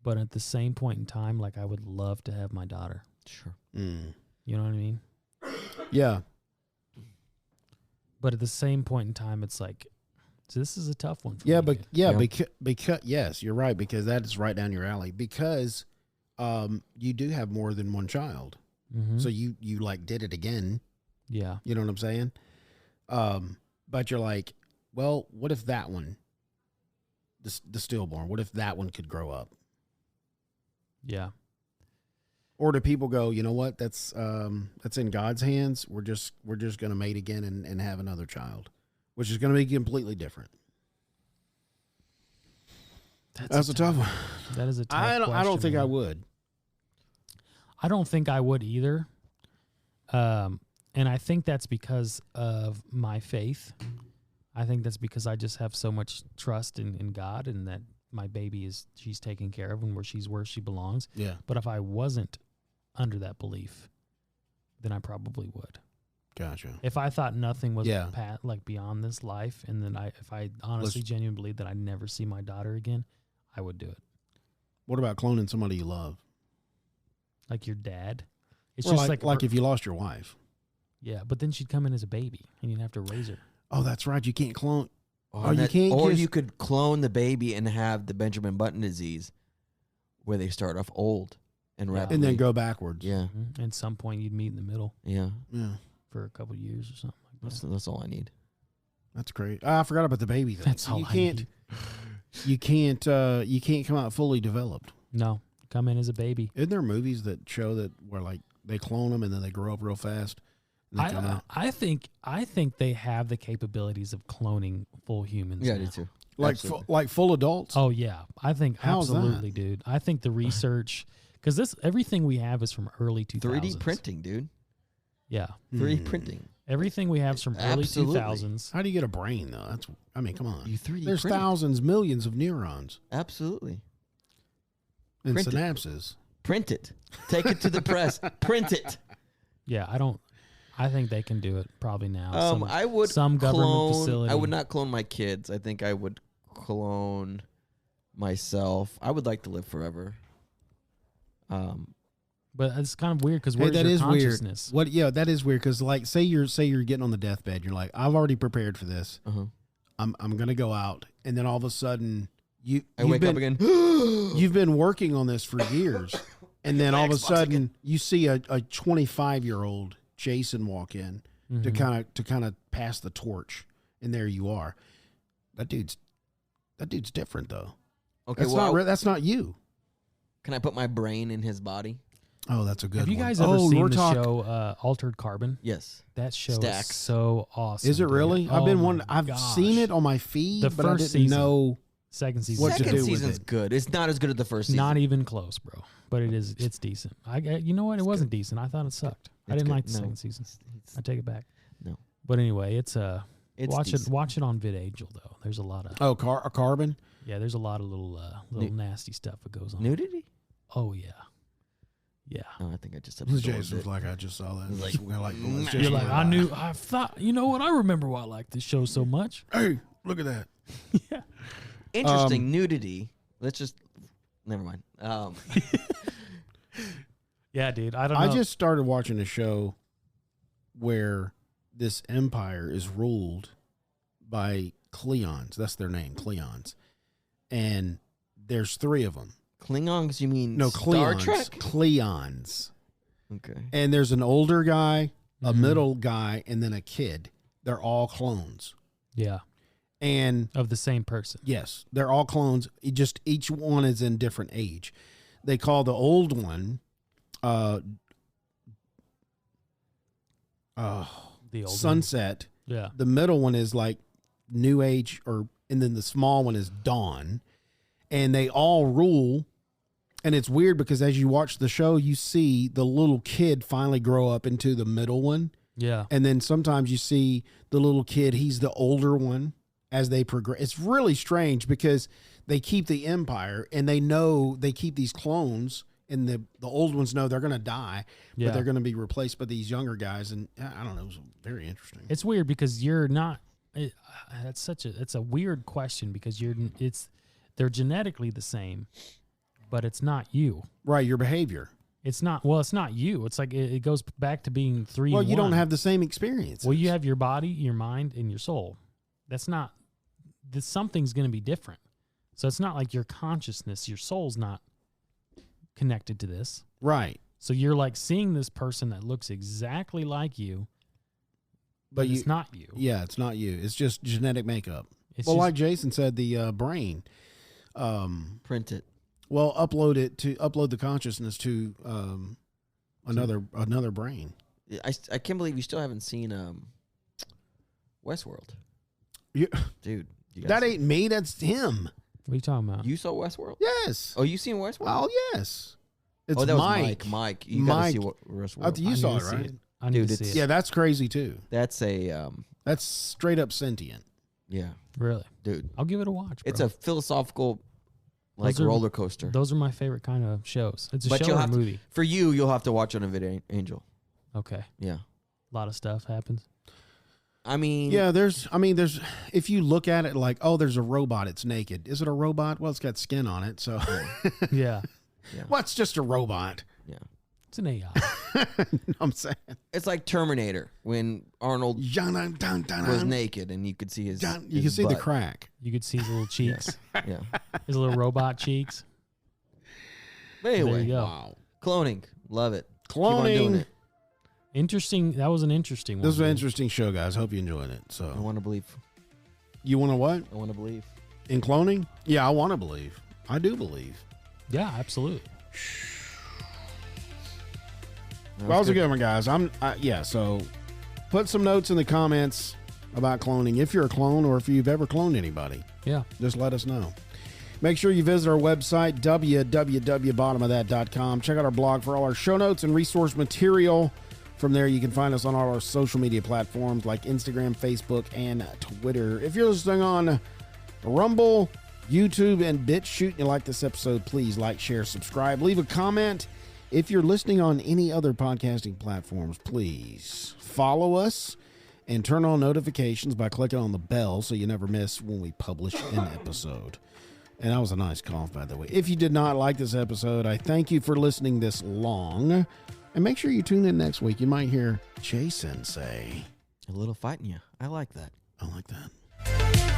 But at the same point in time, like, I would love to have my daughter. Sure. Mm. You know what I mean? Yeah. But at the same point in time, it's like, so this is a tough one for me. Because yes, you're right, because that is right down your alley. Because you do have more than one child. Mm-hmm. So you like did it again. Yeah. You know what I'm saying? But you're like, well, what if that one, the stillborn, what if that one could grow up? Yeah. Or do people go, you know what? That's in God's hands. We're just going to mate again and have another child, which is going to be completely different. That's a tough one. That is a tough I don't question, think man. I would. I don't think I would either. And I think that's because of my faith. I think that's because I just have so much trust in God and that my baby she's taken care of and where she belongs. Yeah. But if I wasn't under that belief, then I probably would. Gotcha. If I thought nothing was like beyond this life, and then if I honestly genuinely believe that I'd never see my daughter again, I would do it. What about cloning somebody you love? Like your dad? It's just like if you lost your wife. Yeah, but then she'd come in as a baby, and you'd have to raise her. Oh, that's right. You can't clone. You could clone the baby and have the Benjamin Button disease, where they start off old and rapidly, and then go backwards. Yeah. Mm-hmm. At some point, you'd meet in the middle. Yeah. Yeah. For a couple of years or something like that. That's all I need. That's great. I forgot about the baby. Though. That's all I need. You can't come out fully developed. No, come in as a baby. Isn't there movies that show that where like they clone them and then they grow up real fast? I think they have the capabilities of cloning full humans. Yeah, now. I do too. Like full adults. Oh yeah, I think How's absolutely, that? dude. I think the research because everything we have is from early 2000s. 3D printing, dude. Yeah, 3D printing. Everything we have is from early 2000s. How do you get a brain though? Come on. You 3D There's print it. thousands, millions of neurons. Absolutely. And Print it. synapses. Print it. Take it to the press. Print it. Yeah, I think they can do it probably now. I would some government clone, facility. I would not clone my kids. I think I would clone myself. I would like to live forever. But it's kind of weird because where's that your is consciousness? weird. Yeah, that is weird because like say you're getting on the deathbed, you're like, I've already prepared for this. I'm gonna go out, and then all of a sudden I wake up again. You've been working on this for years, and then all of a sudden you see a 25-year-old Jason walk in to kind of pass the torch, and there you are. That dude's different though. Okay, that's not you. Can I put my brain in his body? Oh, that's a good one. Have you guys ever seen the show Altered Carbon? Yes. That show Stacks. is so awesome. Is it really? Dude. I've seen it on my feed, The but I first didn't season. know Second season. what to do Second with season's it. good. It's not as good as the first season. Not even close, bro. But it's decent. You know what? It wasn't decent. I thought it sucked. I didn't good. like the No. second season. I take it back. No. But anyway, It's watch decent. it. Watch it on VidAngel though. There's a lot of a carbon. yeah. There's a lot of little nasty stuff that goes on. Nudity? Oh yeah, yeah. Oh, I think I just Jason absorbed was it. like, I just saw that. Like, You're like I thought. You know what? I remember why I like this show so much. Hey, look at that. Yeah. Interesting. Nudity. Let's just. Never mind. Yeah, dude. I don't know. I just started watching a show where this empire is ruled by Cleons. That's their name, Cleons. And there's 3 of them. Klingons, you mean No, Star Cleons. Trek? Cleons. Okay. And there's an older guy, a middle guy, and then a kid. They're all clones. Yeah. And Of the same person. yes, they're all clones. Just each one is in different age. They call the old one The old Sunset. one. Yeah. The middle one is like New Age, and then the small one is Dawn. And they all rule. And it's weird because as you watch the show, you see the little kid finally grow up into the middle one. Yeah. And then sometimes you see the little kid, he's the older one as they progress. It's really strange because they keep the empire and they know they keep these clones, and the old ones know they're going to die, Yeah. but they're going to be replaced by these younger guys. And I don't know, it was very interesting. It's weird because you're not. It's a weird question because they're genetically the same, but it's not you. Right, your behavior. It's not. Well, it's not you. It's like it goes back to being 3. Well, and you 1. don't have the same experience. Well, you have your body, your mind, and your soul. That's not. Something's going to be different. So it's not like your consciousness, your soul's not connected to this. Right. So you're like seeing this person that looks exactly like you, but it's not you. Yeah, it's not you. It's just genetic makeup. It's well, just- like Jason said, the brain. Print it. Well, upload the consciousness to another brain. I can't believe you still haven't seen Westworld. You, Dude. that ain't me. That's him. What are you talking about? You saw Westworld? Yes. Oh, you seen Westworld? Oh, yes. It's that was Mike. Mike. You gotta see Westworld. You saw it, right? I need Dude, to see it. Yeah, that's crazy too. That's a That's straight up sentient. Yeah. Really? Dude. I'll give it a watch, bro. It's a philosophical roller coaster. Those are my favorite kind of shows. It's a But show you'll or a have movie. For you'll have to watch on a video angel. Okay. Yeah. A lot of stuff happens. I mean, yeah, there's, if you look at it like, oh, there's a robot, it's naked. Is it a robot? Well, it's got skin on it, so. Yeah. Well, it's just a robot. Yeah. It's an AI. I'm saying. It's like Terminator when Arnold was naked and you could see his You can see the butt. crack. You could see his little cheeks. Yeah. His little robot cheeks. But anyway, there you go. Wow. Cloning. Love it. Keep Cloning. on doing it. Interesting. That was an interesting one. This was an interesting show, guys. Hope you enjoyed it. I So, want to believe. you want to what? I want to believe. In cloning? Yeah, I want to believe. I do believe. Yeah, absolutely. Well, that was a good one, guys. So put some notes in the comments about cloning. If you're a clone or if you've ever cloned anybody. Yeah. Just let us know. Make sure you visit our website, www.bottomofthat.com. Check out our blog for all our show notes and resource material. From there, you can find us on all our social media platforms like Instagram, Facebook, and Twitter. If you're listening on Rumble, YouTube, and BitChute, and you like this episode, please like, share, subscribe. Leave a comment. If you're listening on any other podcasting platforms, please follow us and turn on notifications by clicking on the bell so you never miss when we publish an episode. And that was a nice cough, by the way. If you did not like this episode, I thank you for listening this long. And make sure you tune in next week. You might hear Jason say, A little fighting you. I like that. I like that.